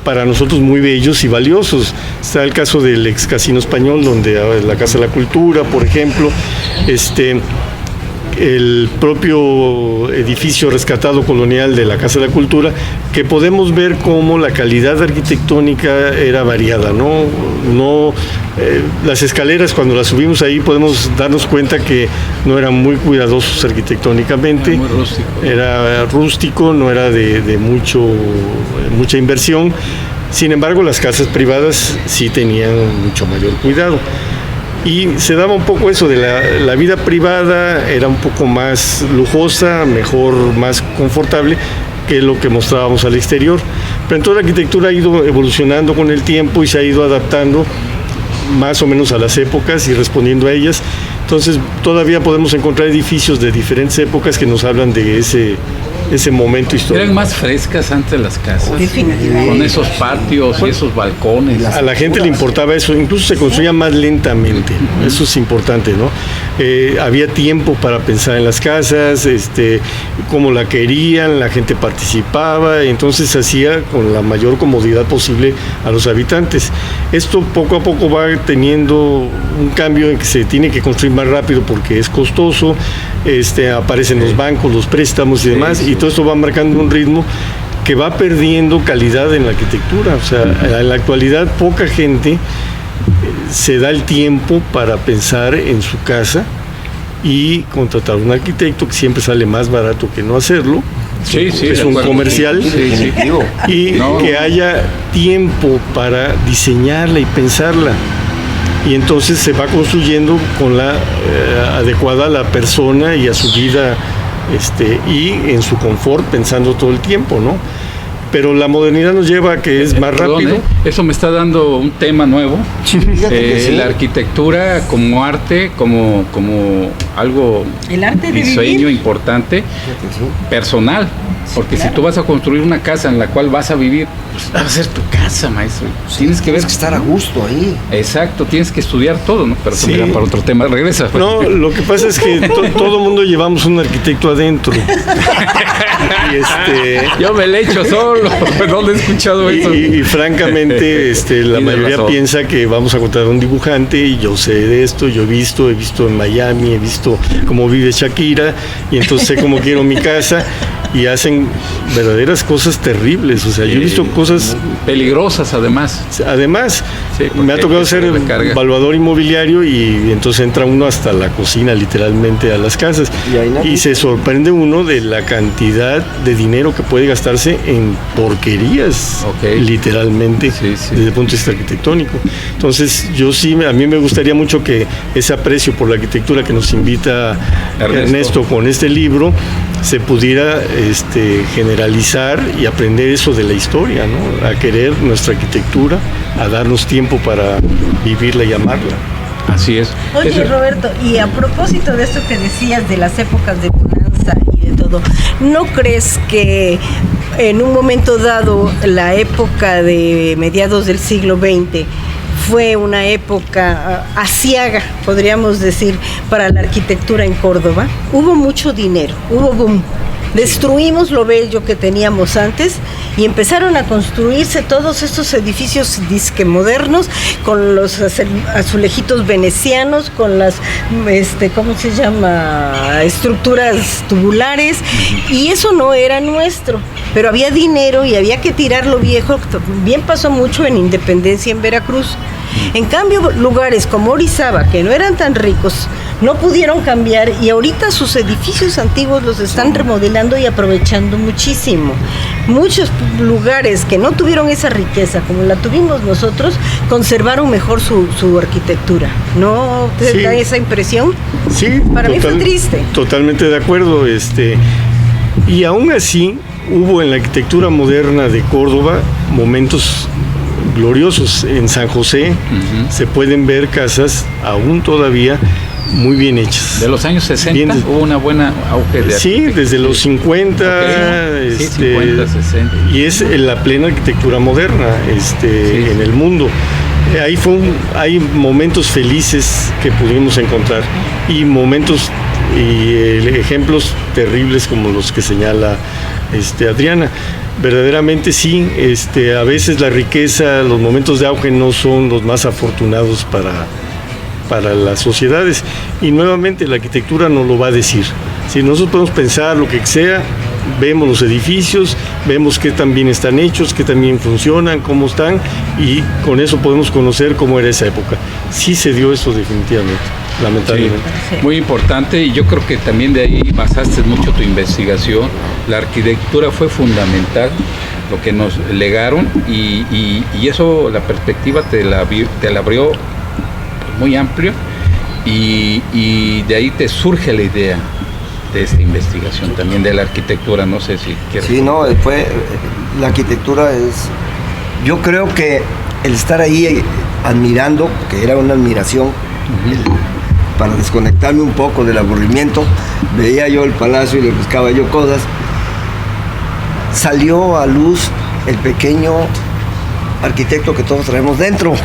para nosotros muy bellos y valiosos. Está el caso del ex casino español, donde la Casa de la Cultura, por ejemplo, el propio edificio rescatado colonial de la Casa de la Cultura, que podemos ver cómo la calidad arquitectónica era variada, ¿no? Las escaleras, cuando las subimos ahí, podemos darnos cuenta que no eran muy cuidadosos arquitectónicamente. Era muy rústico. Era rústico, no era de mucha inversión. Sin embargo, las casas privadas sí tenían mucho mayor cuidado. Y se daba un poco eso de la vida privada, era un poco más lujosa, mejor, más confortable que lo que mostrábamos al exterior. Pero entonces la arquitectura ha ido evolucionando con el tiempo y se ha ido adaptando más o menos a las épocas y respondiendo a ellas. Entonces todavía podemos encontrar edificios de diferentes épocas que nos hablan de ese ese momento histórico. Eran más frescas antes las casas, con esos patios y esos balcones. A la gente le importaba eso, incluso se construía más lentamente, eso es importante, ¿no? Había tiempo para pensar en las casas, cómo la querían, la gente participaba, entonces se hacía con la mayor comodidad posible a los habitantes. Esto poco a poco va teniendo un cambio en que se tiene que construir más rápido porque es costoso, aparecen los bancos, los préstamos y demás, y todo esto va marcando un ritmo que va perdiendo calidad en la arquitectura. O sea, en la actualidad poca gente se da el tiempo para pensar en su casa y contratar a un arquitecto, que siempre sale más barato que no hacerlo. Es un comercial, y que haya tiempo para diseñarla y pensarla. Y entonces se va construyendo con la adecuada a la persona y a su vida, y en su confort, pensando todo el tiempo, ¿no? Pero la modernidad nos lleva a que es más rápido. Eso me está dando un tema nuevo. La arquitectura como arte, como algo diseño importante, personal. Porque si tú vas a construir una casa en la cual vas a vivir, pues va a ser tu casa, maestro. Tienes que estar a gusto ahí. Exacto, tienes que estudiar todo, ¿no? Pero mira, para otro tema, regresa. No, lo que pasa es que todo mundo llevamos un arquitecto adentro. Yo me le echo solo, no he escuchado eso. Y francamente, la mayoría piensa que vamos a contratar a un dibujante, y yo sé de esto, yo he visto en Miami, he visto cómo vive Shakira, y entonces sé cómo quiero mi casa, y hacen verdaderas cosas terribles. O sea, yo he visto cosas peligrosas además, me ha tocado ser evaluador inmobiliario, y entonces entra uno hasta la cocina literalmente a las casas, y se sorprende uno de la cantidad de dinero que puede gastarse en porquerías, literalmente, desde el punto de vista arquitectónico. Entonces a mí me gustaría mucho que ese aprecio por la arquitectura que nos invita Ernesto con este libro se pudiera generalizar y aprender eso de la historia, ¿no? A querer nuestra arquitectura, a darnos tiempo para vivirla y amarla. Así es. Oye, Roberto, y a propósito de esto que decías de las épocas de bonanza y de todo, ¿no crees que en un momento dado la época de mediados del siglo XX fue una época aciaga, podríamos decir, para la arquitectura en Córdoba? Hubo mucho dinero, hubo boom. Destruimos lo bello que teníamos antes y empezaron a construirse todos estos edificios disque modernos, con los azulejitos venecianos, con las, ¿cómo se llama?, estructuras tubulares, y eso no era nuestro, pero había dinero y había que tirar lo viejo. Bien pasó mucho en Independencia, en Veracruz. En cambio, lugares como Orizaba, que no eran tan ricos, no pudieron cambiar, y ahorita sus edificios antiguos los están remodelando y aprovechando muchísimo. Muchos lugares que no tuvieron esa riqueza como la tuvimos nosotros, conservaron mejor su arquitectura. ¿No te da esa impresión? Sí. Para mí fue triste. Totalmente de acuerdo. Y aún así, hubo en la arquitectura moderna de Córdoba momentos gloriosos. En San José se pueden ver casas aún todavía muy bien hechas. De los años 60 hubo una buena auge de arquitectura. Sí, desde los 50, 50, 60. Y es la plena arquitectura moderna en el mundo. Hay momentos felices que pudimos encontrar, y momentos y ejemplos terribles como los que señala Adriana. Verdaderamente sí, a veces la riqueza, los momentos de auge no son los más afortunados para las sociedades, y nuevamente la arquitectura nos lo va a decir. Si nosotros podemos pensar lo que sea, vemos los edificios, vemos qué tan bien están hechos, qué tan bien funcionan, cómo están, y con eso podemos conocer cómo era esa época. Sí se dio eso definitivamente, lamentablemente. Sí, muy importante, y yo creo que también de ahí basaste mucho tu investigación. La arquitectura fue fundamental, lo que nos legaron, y eso, la perspectiva te la abrió muy amplio, y de ahí te surge la idea de esta investigación también de la arquitectura. No sé si quieres. Sí, no, la arquitectura yo creo que el estar ahí admirando, que era una admiración, para desconectarme un poco del aburrimiento, veía yo el palacio y le buscaba yo cosas, salió a luz el pequeño arquitecto que todos traemos dentro.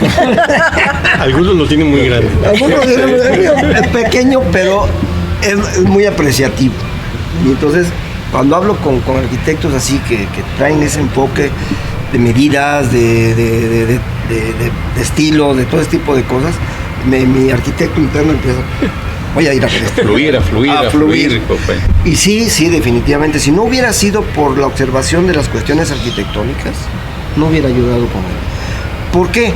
Algunos lo tienen muy grande. Es pequeño, pero es muy apreciativo. Y entonces, cuando hablo con arquitectos así que traen ese enfoque de medidas, de estilo, de todo ese tipo de cosas, mi arquitecto interno empieza, voy a ir a ver esto. A fluir. Y sí, definitivamente, si no hubiera sido por la observación de las cuestiones arquitectónicas, no hubiera ayudado con él. ¿Por qué?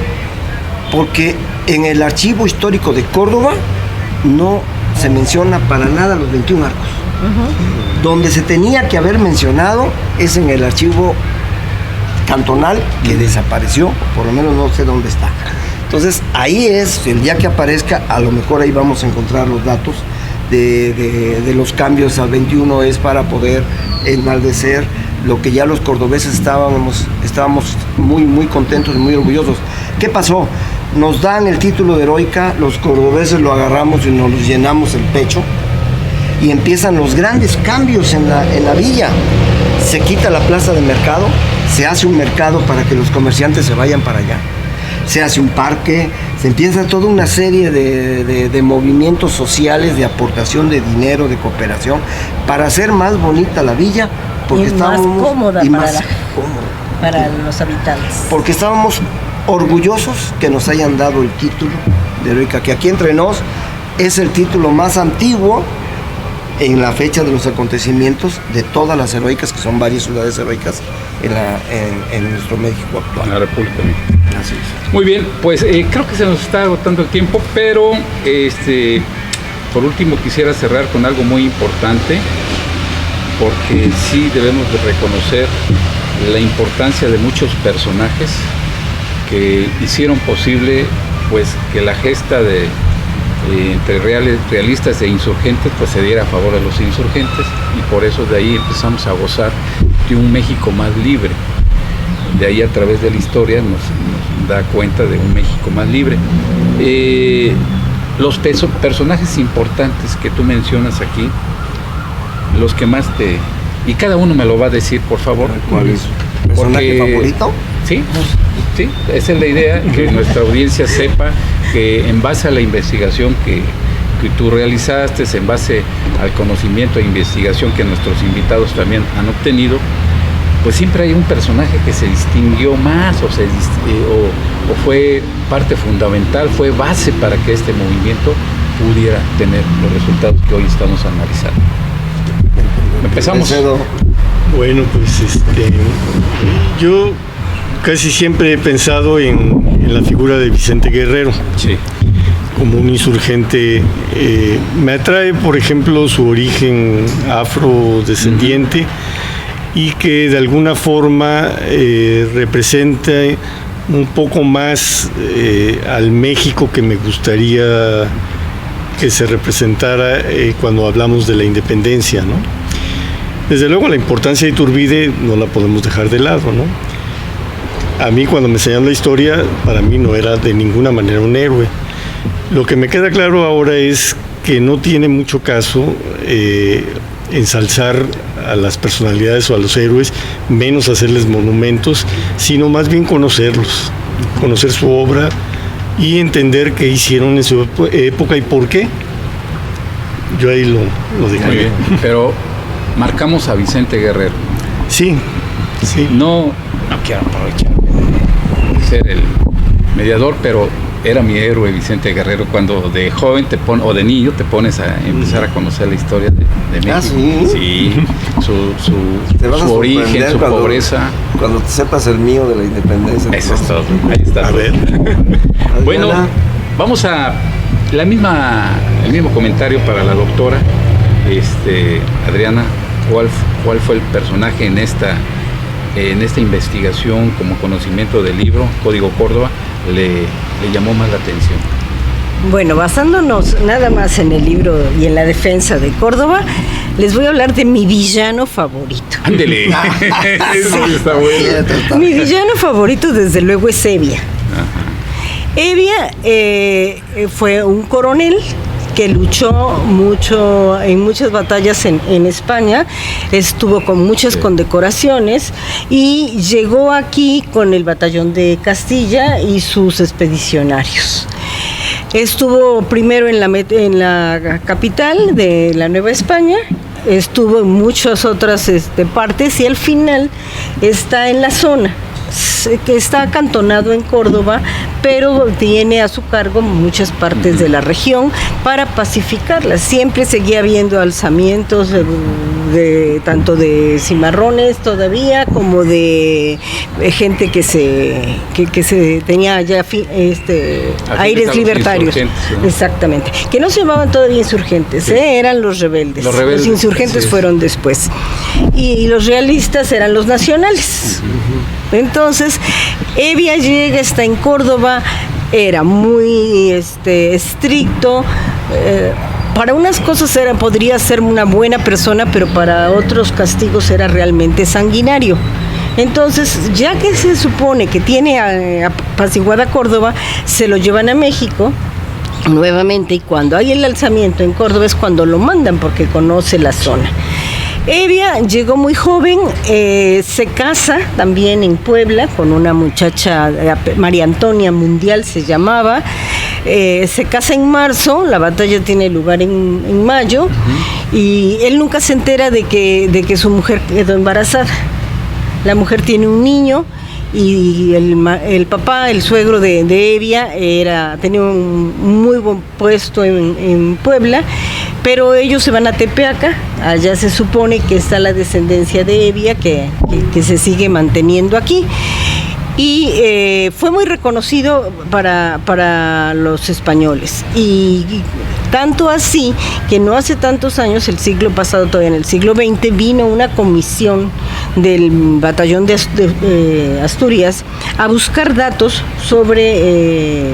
Porque en el archivo histórico de Córdoba no se menciona para nada los 21 arcos. Donde se tenía que haber mencionado es en el archivo cantonal, que desapareció, por lo menos no sé dónde está. Entonces ahí es, el día que aparezca, a lo mejor ahí vamos a encontrar los datos de los cambios al 21, es para poder enaltecer lo que ya los cordobeses estábamos muy, muy contentos y muy orgullosos. ¿Qué pasó? Nos dan el título de heroica, los cordobeses lo agarramos y nos los llenamos el pecho, y empiezan los grandes cambios en la villa. Se quita la plaza de mercado, se hace un mercado para que los comerciantes se vayan para allá. Se hace un parque, se empieza toda una serie de movimientos sociales, de aportación de dinero, de cooperación, para hacer más bonita la villa, porque más cómoda para los habitantes. Porque estábamos orgullosos que nos hayan dado el título de heroica, que aquí entre nos es el título más antiguo en la fecha de los acontecimientos de todas las heroicas, que son varias ciudades heroicas en nuestro México actual. En la República Mexicana. Así es. Muy bien, pues creo que se nos está agotando el tiempo, pero por último quisiera cerrar con algo muy importante, porque sí debemos de reconocer la importancia de muchos personajes que hicieron posible pues que la gesta de entre realistas e insurgentes pues se diera a favor de los insurgentes, y por eso de ahí empezamos a gozar de un México más libre. De ahí, a través de la historia, nos da cuenta de un México más libre. Los personajes importantes que tú mencionas aquí, los que más y cada uno me lo va a decir, por favor. ¿Cuál es? ¿Personaje favorito? Sí, esa es la idea, que nuestra audiencia sepa que en base a la investigación que tú realizaste, en base al conocimiento e investigación que nuestros invitados también han obtenido, pues siempre hay un personaje que se distinguió más o fue parte fundamental, fue base para que este movimiento pudiera tener los resultados que hoy estamos analizando. Empezamos. Bueno, pues yo casi siempre he pensado en la figura de Vicente Guerrero. Sí. Como un insurgente. Me atrae, por ejemplo, su origen afrodescendiente, y que de alguna forma representa un poco más al México que me gustaría que se representara cuando hablamos de la independencia, ¿no? Desde luego la importancia de Iturbide no la podemos dejar de lado, ¿no? A mí, cuando me enseñaron la historia, para mí no era de ninguna manera un héroe. Lo que me queda claro ahora es que no tiene mucho caso ensalzar a las personalidades o a los héroes, menos hacerles monumentos, sino más bien conocerlos, conocer su obra y entender qué hicieron en su época y por qué. Yo ahí lo dejaría. Muy bien, pero marcamos a Vicente Guerrero. Sí. No quiero aprovechar de ser el mediador, pero era mi héroe Vicente Guerrero. Cuando de joven o de niño te pones a empezar a conocer la historia de México. ¿Sí? Sí, su origen, su pobreza. Cuando te sepas el mío de la independencia. Eso es todo, ahí está. A ver. Bueno, vamos a el mismo comentario para la doctora Adriana. ¿Cuál fue el personaje en esta investigación como conocimiento del libro Código Córdoba le llamó más la atención? Bueno, basándonos nada más en el libro y en la defensa de Córdoba, les voy a hablar de mi villano favorito. ¡Ándele! Eso está bueno. Mi villano favorito, desde luego, es Evia. Evia fue un coronel que luchó mucho en muchas batallas en España, estuvo con muchas condecoraciones y llegó aquí con el batallón de Castilla y sus expedicionarios. Estuvo primero en la capital de la Nueva España, estuvo en muchas otras partes y al final está en la zona, que está acantonado en Córdoba, pero tiene a su cargo muchas partes de la región para pacificarla. Siempre seguía habiendo alzamientos tanto de cimarrones todavía como de gente que se tenía ya aires libertarios. ¿No? Exactamente, que no se llamaban todavía insurgentes, eran los rebeldes. Los insurgentes fueron después y los realistas eran los nacionales. Entonces, Hevia llega, está en Córdoba, era muy estricto. Para unas cosas podría ser una buena persona, pero para otros castigos era realmente sanguinario. Entonces, ya que se supone que tiene apaciguada Córdoba, se lo llevan a México nuevamente, y cuando hay el alzamiento en Córdoba es cuando lo mandan porque conoce la zona. Hevia llegó muy joven, se casa también en Puebla con una muchacha, María Antonia Mundial se llamaba, se casa en marzo, la batalla tiene lugar en mayo, y él nunca se entera de que su mujer quedó embarazada. La mujer tiene un niño y el papá, el suegro de Hevia, tenía un muy buen puesto en Puebla, pero ellos se van a Tepeaca, allá se supone que está la descendencia de Hevia que se sigue manteniendo aquí. Y fue muy reconocido para los españoles, y tanto así que no hace tantos años, el siglo pasado, todavía en el siglo XX, vino una comisión del batallón de Asturias a buscar datos sobre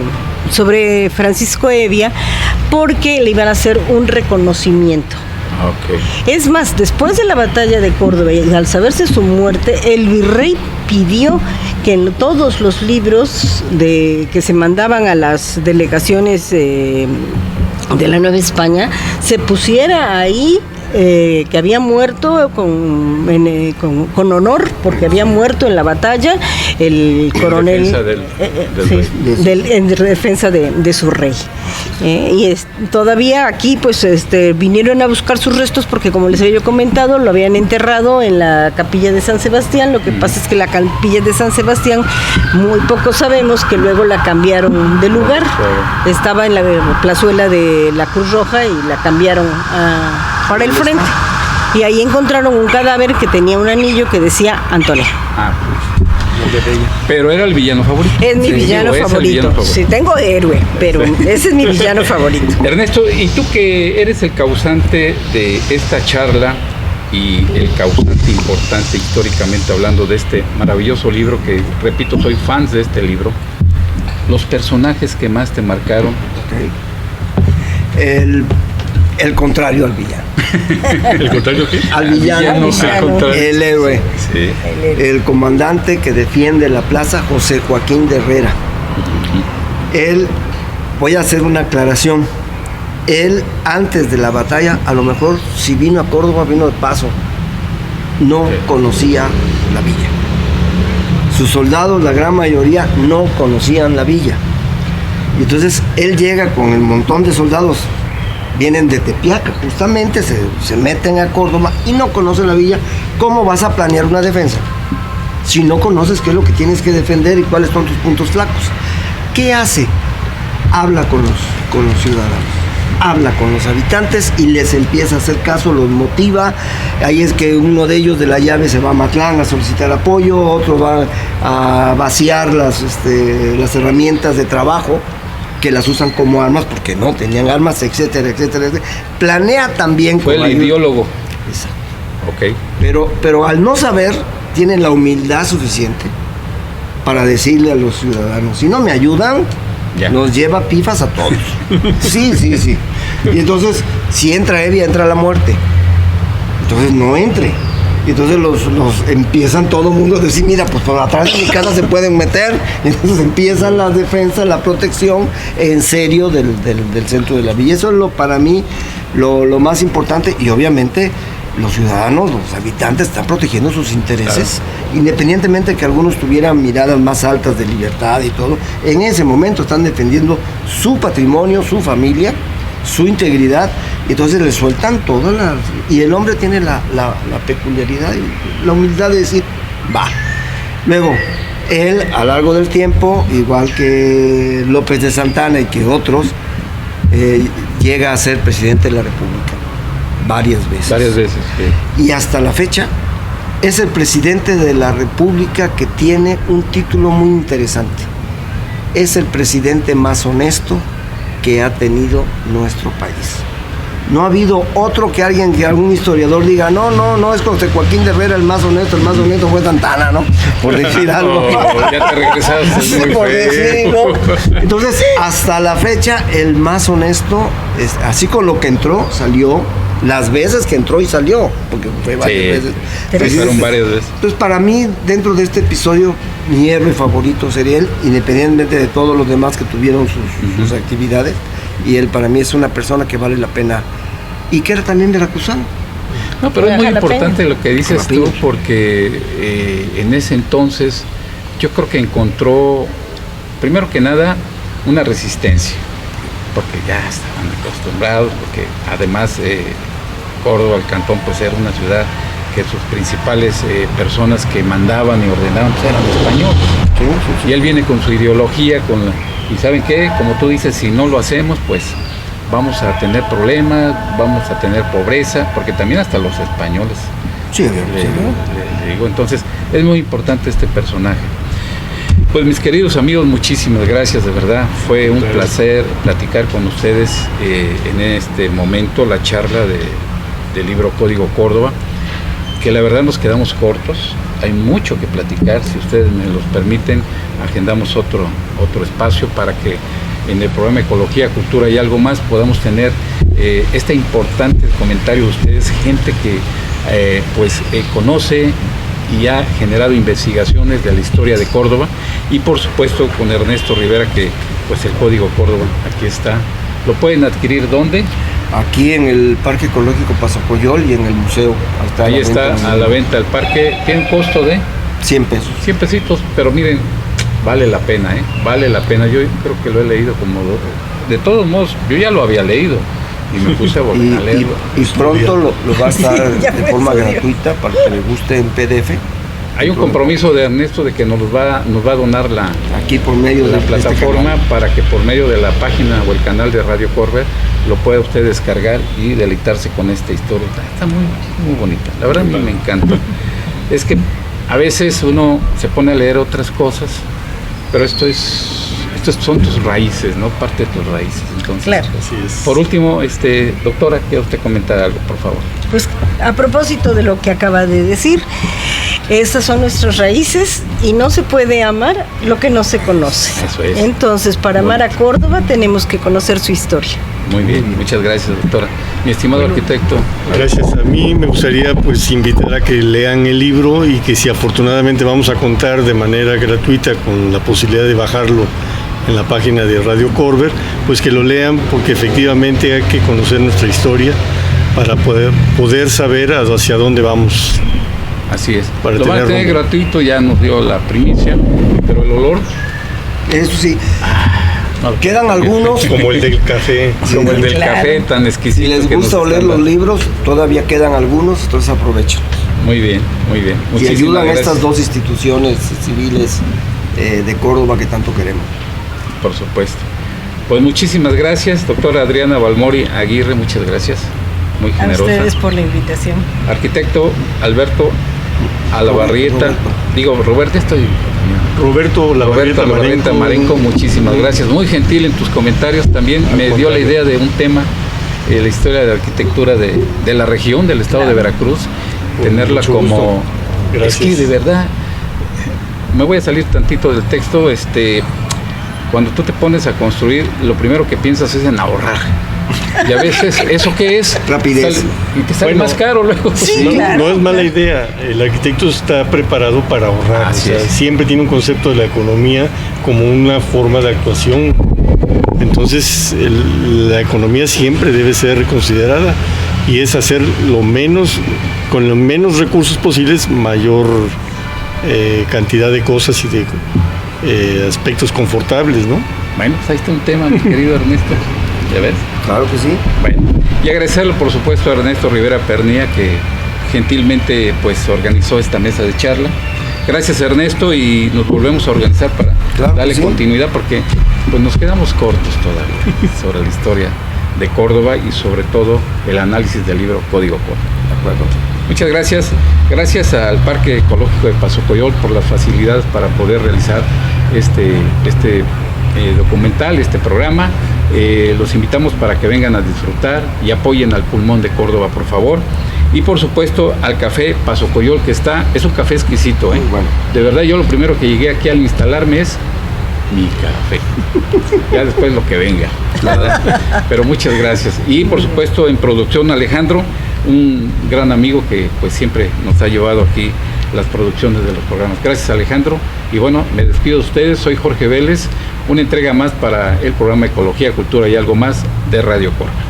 Francisco Hevia, porque le iban a hacer un reconocimiento. Okay. Es más, después de la batalla de Córdoba y al saberse su muerte, el virrey pidió que en todos los libros que se mandaban a las delegaciones de la Nueva España se pusiera ahí que había muerto con honor, porque había muerto en la batalla el coronel en defensa de su rey. Todavía aquí pues vinieron a buscar sus restos porque, como les había yo comentado, lo habían enterrado en la capilla de San Sebastián. Lo que pasa es que la capilla de San Sebastián, muy poco sabemos que luego la cambiaron de lugar. Estaba en la plazuela de la Cruz Roja y la cambiaron para el frente, y ahí encontraron un cadáver que tenía un anillo que decía Antonia. Pero era el villano favorito. Es mi villano favorito. Sí, tengo héroe, pero ese es mi villano favorito. Ernesto, ¿y tú que eres el causante de esta charla y el causante importante históricamente hablando de este maravilloso libro, que repito, soy fan de este libro, los personajes que más te marcaron? El contrario al villano. ¿El contrario qué? Al villano, el héroe. Sí. El comandante que defiende la plaza, José Joaquín de Herrera. Él, voy a hacer una aclaración. Él, antes de la batalla, a lo mejor si vino a Córdoba, vino de paso, no conocía la villa. Sus soldados, la gran mayoría, no conocían la villa. Y entonces él llega con el montón de soldados. Vienen de Tepeaca, justamente, se meten a Córdoba y no conocen la villa. ¿Cómo vas a planear una defensa si no conoces qué es lo que tienes que defender y cuáles son tus puntos flacos? ¿Qué hace? Habla con los ciudadanos, habla con los habitantes y les empieza a hacer caso, los motiva. Ahí es que uno de ellos de la llave se va a Matlán a solicitar apoyo, otro va a vaciar las herramientas de trabajo, que las usan como armas porque no tenían armas, etcétera, etcétera, etcétera. Planea también. Fue el ideólogo. Exacto. Okay. Pero al no saber, tienen la humildad suficiente para decirle a los ciudadanos: si no me ayudan, nos lleva pifas a todos. Sí. Y entonces, si entra Hevia, entra la muerte. Entonces no entre. Y entonces los empiezan todo el mundo a decir, mira, pues por atrás de mi casa se pueden meter. Y entonces empiezan la defensa, la protección en serio del centro de la villa. Eso es para mí lo más importante. Y obviamente los ciudadanos, los habitantes están protegiendo sus intereses, claro. Independientemente de que algunos tuvieran miradas más altas de libertad y todo, en ese momento están defendiendo su patrimonio, su familia, su integridad, y entonces le sueltan todo. Y el hombre tiene la peculiaridad y la humildad de decir, va. Luego, él a lo largo del tiempo, igual que López de Santana y que otros, llega a ser presidente de la República varias veces, sí. Y hasta la fecha es el presidente de la República que tiene un título muy interesante. Es el presidente más honesto que ha tenido nuestro país. No ha habido otro que algún historiador diga, no, es José Joaquín de Herrera el más honesto fue Santana, ¿no? Por decir algo. Ya te regresaste, sí, por decir, ¿no? Entonces, hasta la fecha, el más honesto, así con lo que entró, salió, las veces que entró y salió, porque fue varias veces. Fueron varias veces. Entonces, para mí, dentro de este episodio, mi héroe favorito sería él, independientemente de todos los demás que tuvieron sus actividades, y él para mí es una persona que vale la pena, y que era también veracruzano. No, pero es muy importante lo que dices tú, porque en ese entonces yo creo que encontró, primero que nada, una resistencia, porque ya estaban acostumbrados, porque además Córdoba, el cantón, pues era una ciudad que sus principales personas que mandaban y ordenaban pues, eran españoles. Sí. Y él viene con su ideología, y ¿saben qué? Como tú dices, si no lo hacemos, pues vamos a tener problemas, vamos a tener pobreza, porque también hasta los españoles. Sí, le digo, entonces es muy importante este personaje. Pues mis queridos amigos, muchísimas gracias, de verdad, fue un placer platicar con ustedes en este momento, la charla del libro Código Córdoba, que la verdad nos quedamos cortos, hay mucho que platicar, si ustedes me los permiten, agendamos otro espacio para que en el programa Ecología, Cultura y Algo Más podamos tener este importante comentario de ustedes, gente que conoce y ha generado investigaciones de la historia de Córdoba, y por supuesto con Ernesto Rivera, que pues el Código Córdoba aquí está. ¿Lo pueden adquirir dónde? Aquí en el Parque Ecológico Pasocoyol y en el museo. Ahí está a la venta el parque. ¿Tiene un costo de? 100 pesos. 100 pesitos, pero miren, vale la pena, vale la pena. Yo creo que lo he leído como de todos modos, yo ya lo había leído y me puse a volver a leerlo. Y pronto lo va a estar de forma gratuita para que le guste en PDF. Hay un compromiso de Ernesto de que nos va a donar aquí por medio de la plataforma para que por medio de la página o el canal de Radio Corber lo pueda usted descargar y deleitarse con esta historia. Está muy, muy bonita. La verdad a mí me encanta. Es que a veces uno se pone a leer otras cosas, pero estos son tus raíces, ¿no? Parte de tus raíces. Entonces, claro. Así es. Por último, doctora, ¿quiere usted comentar algo, por favor? Pues a propósito de lo que acaba de decir, estas son nuestras raíces y no se puede amar lo que no se conoce. Eso es. Entonces, para amar a Córdoba tenemos que conocer su historia. Muy bien, muchas gracias, doctora. Mi estimado arquitecto. Gracias. A mí me gustaría pues invitar a que lean el libro, y que si afortunadamente vamos a contar de manera gratuita con la posibilidad de bajarlo en la página de Radio Corber, pues que lo lean, porque efectivamente hay que conocer nuestra historia para poder saber hacia dónde vamos. Así es. Lo van a tener gratuito, ya nos dio la primicia, pero el olor. Eso sí. Quedan algunos. Como el del café. Como el del café, tan exquisito. Si les gusta oler los libros, todavía quedan algunos, entonces aprovechen. Muy bien, muy bien. Y ayudan a estas dos instituciones civiles de Córdoba que tanto queremos. Por supuesto. Pues muchísimas gracias, doctora Adriana Balmori Aguirre, muchas gracias. Muy generosa. A ustedes por la invitación. Arquitecto Alberto Alabarrieta, Roberto Alabarrieta Marenco, muchísimas gracias. Muy gentil en tus comentarios, también me dio la idea de un tema, la historia de la arquitectura de la región, del estado de Veracruz, tenerla como... Gracias. Es que de verdad, me voy a salir tantito del texto, cuando tú te pones a construir, lo primero que piensas es en ahorrar. Y a veces, ¿eso qué es? Rapidez. Y te sale más caro luego. Sí, No, claro. no es mala idea. El arquitecto está preparado para ahorrar. Así es. Siempre tiene un concepto de la economía como una forma de actuación. Entonces, la economía siempre debe ser considerada y es hacer lo menos, con los menos recursos posibles, mayor cantidad de cosas y de aspectos confortables, ¿no? Bueno, pues ahí está un tema, mi querido Ernesto. ¿Ya ves? Claro que sí. Bueno, y agradecerle por supuesto a Ernesto Rivera Pernía que gentilmente pues organizó esta mesa de charla. Gracias Ernesto, y nos volvemos a organizar para darle continuidad, porque pues nos quedamos cortos todavía sobre la historia de Córdoba y sobre todo el análisis del libro Código Córdoba. De acuerdo. Muchas gracias. Gracias al Parque Ecológico de Pasocoyol por las facilidades para poder realizar este documental, este programa. Los invitamos para que vengan a disfrutar y apoyen al Pulmón de Córdoba, por favor. Y por supuesto al Café Pasocoyol, que es un café exquisito, ¿eh? Bueno. De verdad, yo lo primero que llegué aquí al instalarme es mi café. Ya después lo que venga, ¿verdad? Pero muchas gracias. Y por supuesto en producción Alejandro, un gran amigo que pues siempre nos ha llevado aquí las producciones de los programas. Gracias Alejandro. Y bueno, me despido de ustedes, soy Jorge Vélez, una entrega más para el programa Ecología, Cultura y Algo Más de Radio Córdoba.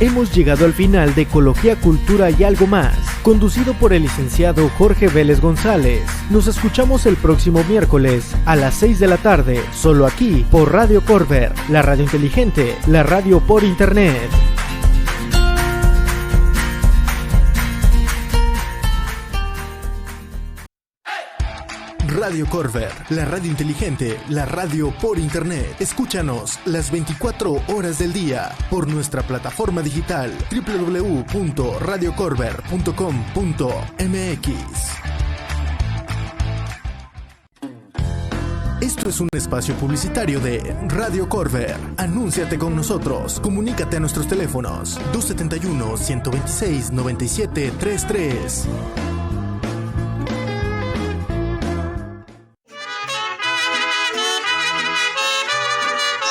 Hemos llegado al final de Ecología, Cultura y Algo Más, conducido por el licenciado Jorge Vélez González. Nos escuchamos el próximo miércoles a las 6 de la tarde, solo aquí por Radio Corver, la radio inteligente, la radio por internet. Radio Corver, la radio inteligente, la radio por internet. Escúchanos las 24 horas del día por nuestra plataforma digital www.radiocorver.com.mx. Esto es un espacio publicitario de Radio Corver. Anúnciate con nosotros. Comunícate a nuestros teléfonos 271-126-9733.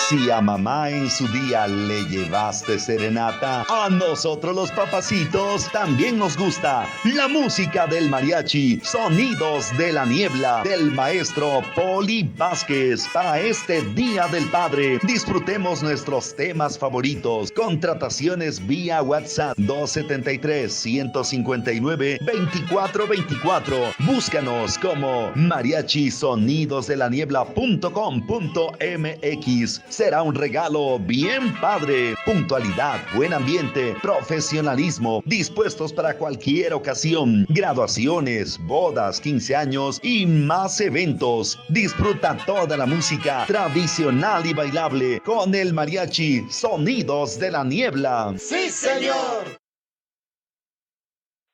Si a mamá en su día le llevaste serenata, a nosotros los papacitos también nos gusta la música del mariachi, Sonidos de la Niebla, del maestro Poli Vázquez. Para este Día del Padre, disfrutemos nuestros temas favoritos. Contrataciones vía WhatsApp 273-159-2424. Búscanos como mariachisonidosdelaniebla.com.mx. Será un regalo bien padre. Puntualidad, buen ambiente, profesionalismo, dispuestos para cualquier ocasión. Graduaciones, bodas, 15 años y más eventos. Disfruta toda la música tradicional y bailable con el mariachi Sonidos de la Niebla. ¡Sí, señor!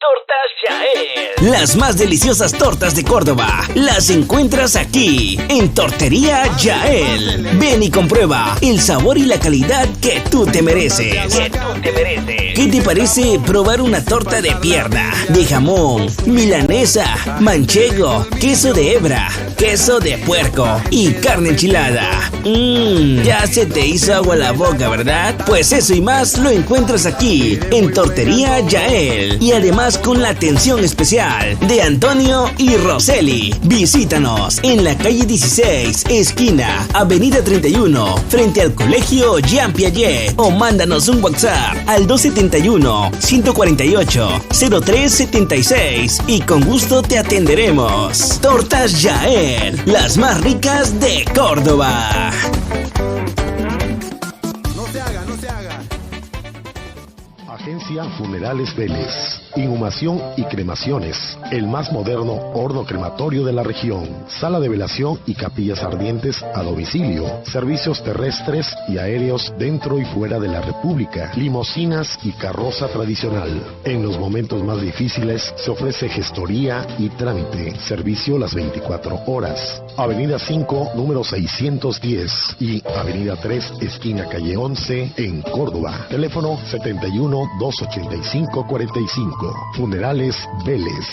Tortas Yael. Las más deliciosas tortas de Córdoba las encuentras aquí en Tortería Yael. Ven y comprueba el sabor y la calidad que tú te mereces. ¿Qué te parece probar una torta de pierna, de jamón, milanesa, manchego, queso de hebra, queso de puerco y carne enchilada? Ya se te hizo agua la boca, ¿verdad? Pues eso y más lo encuentras aquí en Tortería Yael. Y además con la atención especial de Antonio y Roseli. Visítanos en la calle 16, esquina Avenida 31, frente al Colegio Jean Piaget, o mándanos un WhatsApp al 271-148-0376 y con gusto te atenderemos. Tortas Yael, las más ricas de Córdoba. No se haga. Agencia Funerales Vélez. Inhumación y cremaciones. El más moderno horno crematorio de la región. Sala de velación y capillas ardientes a domicilio. Servicios terrestres y aéreos dentro y fuera de la República. Limosinas y carroza tradicional. En los momentos más difíciles se ofrece gestoría y trámite. Servicio las 24 horas. Avenida 5, número 610 y Avenida 3, esquina calle 11 en Córdoba. Teléfono 71-285-45. Funerales Vélez.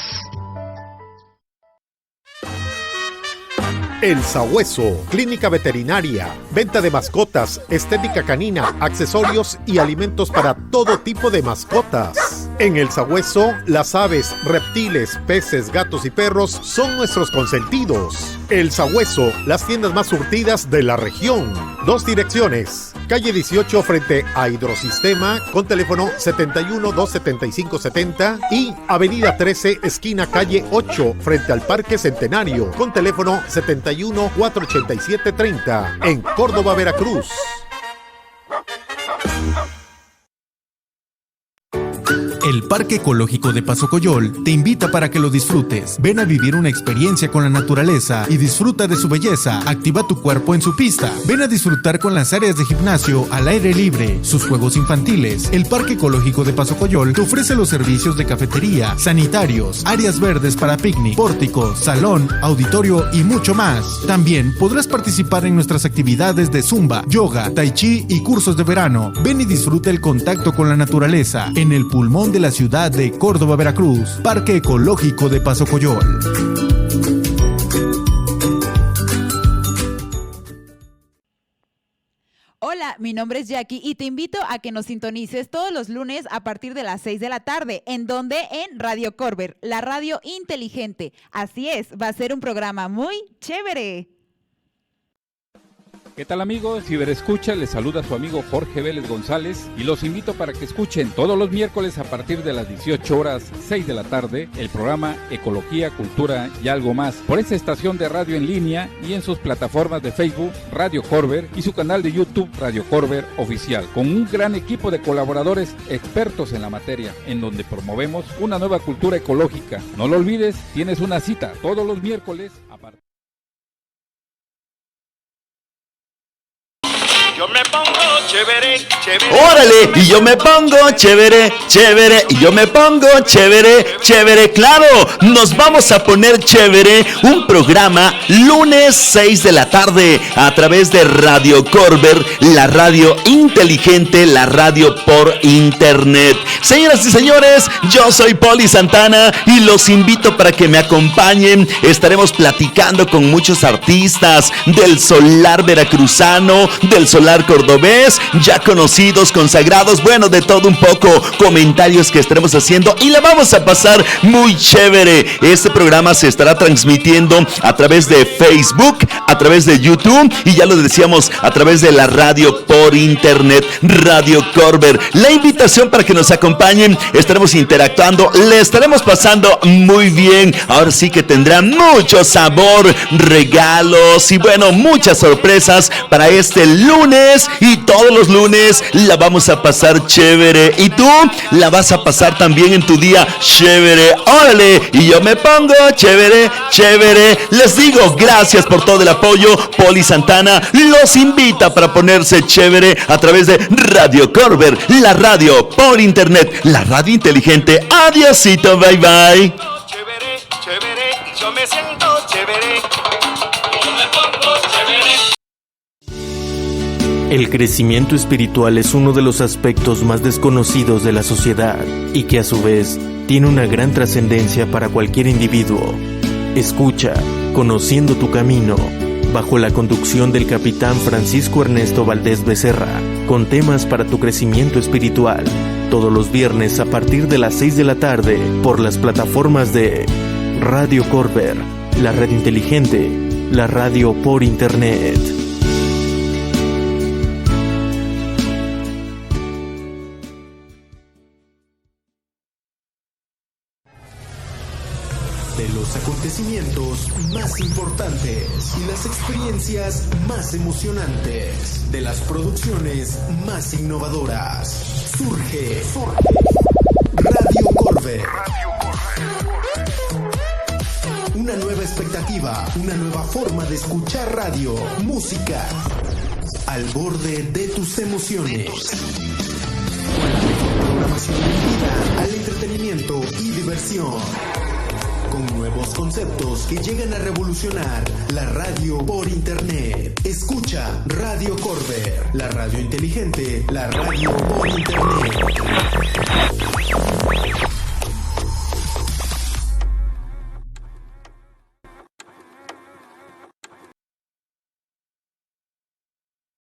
El Sabueso, clínica veterinaria, venta de mascotas, estética canina, accesorios y alimentos para todo tipo de mascotas. En El Sabueso, las aves, reptiles, peces, gatos y perros son nuestros consentidos. El Sabueso, las tiendas más surtidas de la región. 2 direcciones. Calle 18 frente a Hidrosistema con teléfono 71-275-70 y Avenida 13 esquina calle 8 frente al Parque Centenario con teléfono 71-487-30 en Córdoba, Veracruz. El Parque Ecológico de Paso Coyol te invita para que lo disfrutes. Ven a vivir una experiencia con la naturaleza y disfruta de su belleza. Activa tu cuerpo en su pista. Ven a disfrutar con las áreas de gimnasio al aire libre, sus juegos infantiles. El Parque Ecológico de Paso Coyol te ofrece los servicios de cafetería, sanitarios, áreas verdes para picnic, pórtico, salón, auditorio y mucho más. También podrás participar en nuestras actividades de zumba, yoga, tai chi y cursos de verano. Ven y disfruta el contacto con la naturaleza en el pulmón de la ciudad de Córdoba, Veracruz. Parque Ecológico de Paso Coyol. Hola, mi nombre es Jackie y te invito a que nos sintonices todos los lunes a partir de las 6 de la tarde. ¿En donde? En Radio Corber, la radio inteligente. Así es, va a ser un programa muy chévere. ¿Qué tal, amigos? Ciberescucha, les saluda su amigo Jorge Vélez González y los invito para que escuchen todos los miércoles a partir de las 18 horas, 6 de la tarde, el programa Ecología, Cultura y Algo Más por esta estación de radio en línea y en sus plataformas de Facebook, Radio Corber, y su canal de YouTube, Radio Corber Oficial, con un gran equipo de colaboradores expertos en la materia, en donde promovemos una nueva cultura ecológica. No lo olvides, tienes una cita todos los miércoles a partir. Yo me pongo chévere, chévere. ¡Órale! Y yo me pongo chévere, chévere. Y yo me pongo chévere, chévere. ¡Claro! Nos vamos a poner chévere. Un programa lunes 6 de la tarde a través de Radio Corber, la radio inteligente, la radio por internet. Señoras y señores, yo soy Poli Santana y los invito para que me acompañen. Estaremos platicando con muchos artistas del solar veracruzano, del solar cordobés, ya conocidos, consagrados, bueno, de todo un poco, comentarios que estaremos haciendo y la vamos a pasar muy chévere. Este programa se estará transmitiendo a través de Facebook, a través de YouTube y ya lo decíamos, a través de la radio por internet, Radio Corber. La invitación para que nos acompañen, estaremos interactuando, le estaremos pasando muy bien. Ahora sí que tendrán mucho sabor, regalos y bueno, muchas sorpresas para este lunes. Y todos los lunes la vamos a pasar chévere. Y tú la vas a pasar también en tu día chévere. ¡Órale! Y yo me pongo chévere, chévere. Les digo gracias por todo el apoyo. Poli Santana los invita para ponerse chévere a través de Radio Corber, la radio por internet, la radio inteligente. Adiósito, bye bye. Chévere, chévere. Y yo me siento chévere. Yo me pongo chévere. El crecimiento espiritual es uno de los aspectos más desconocidos de la sociedad y que a su vez tiene una gran trascendencia para cualquier individuo. Escucha Conociendo tu Camino, bajo la conducción del capitán Francisco Ernesto Valdés Becerra, con temas para tu crecimiento espiritual, todos los viernes a partir de las 6 de la tarde por las plataformas de Radio Corber, la radio inteligente, la radio por internet. De los acontecimientos más importantes y las experiencias más emocionantes, de las producciones más innovadoras, surge Radio Corber. Una nueva expectativa, una nueva forma de escuchar radio, música, al borde de tus emociones. Con la mejor programación dirigida al entretenimiento y diversión. Con nuevos conceptos que llegan a revolucionar la radio por internet. Escucha Radio Corber, la radio inteligente, la radio por internet.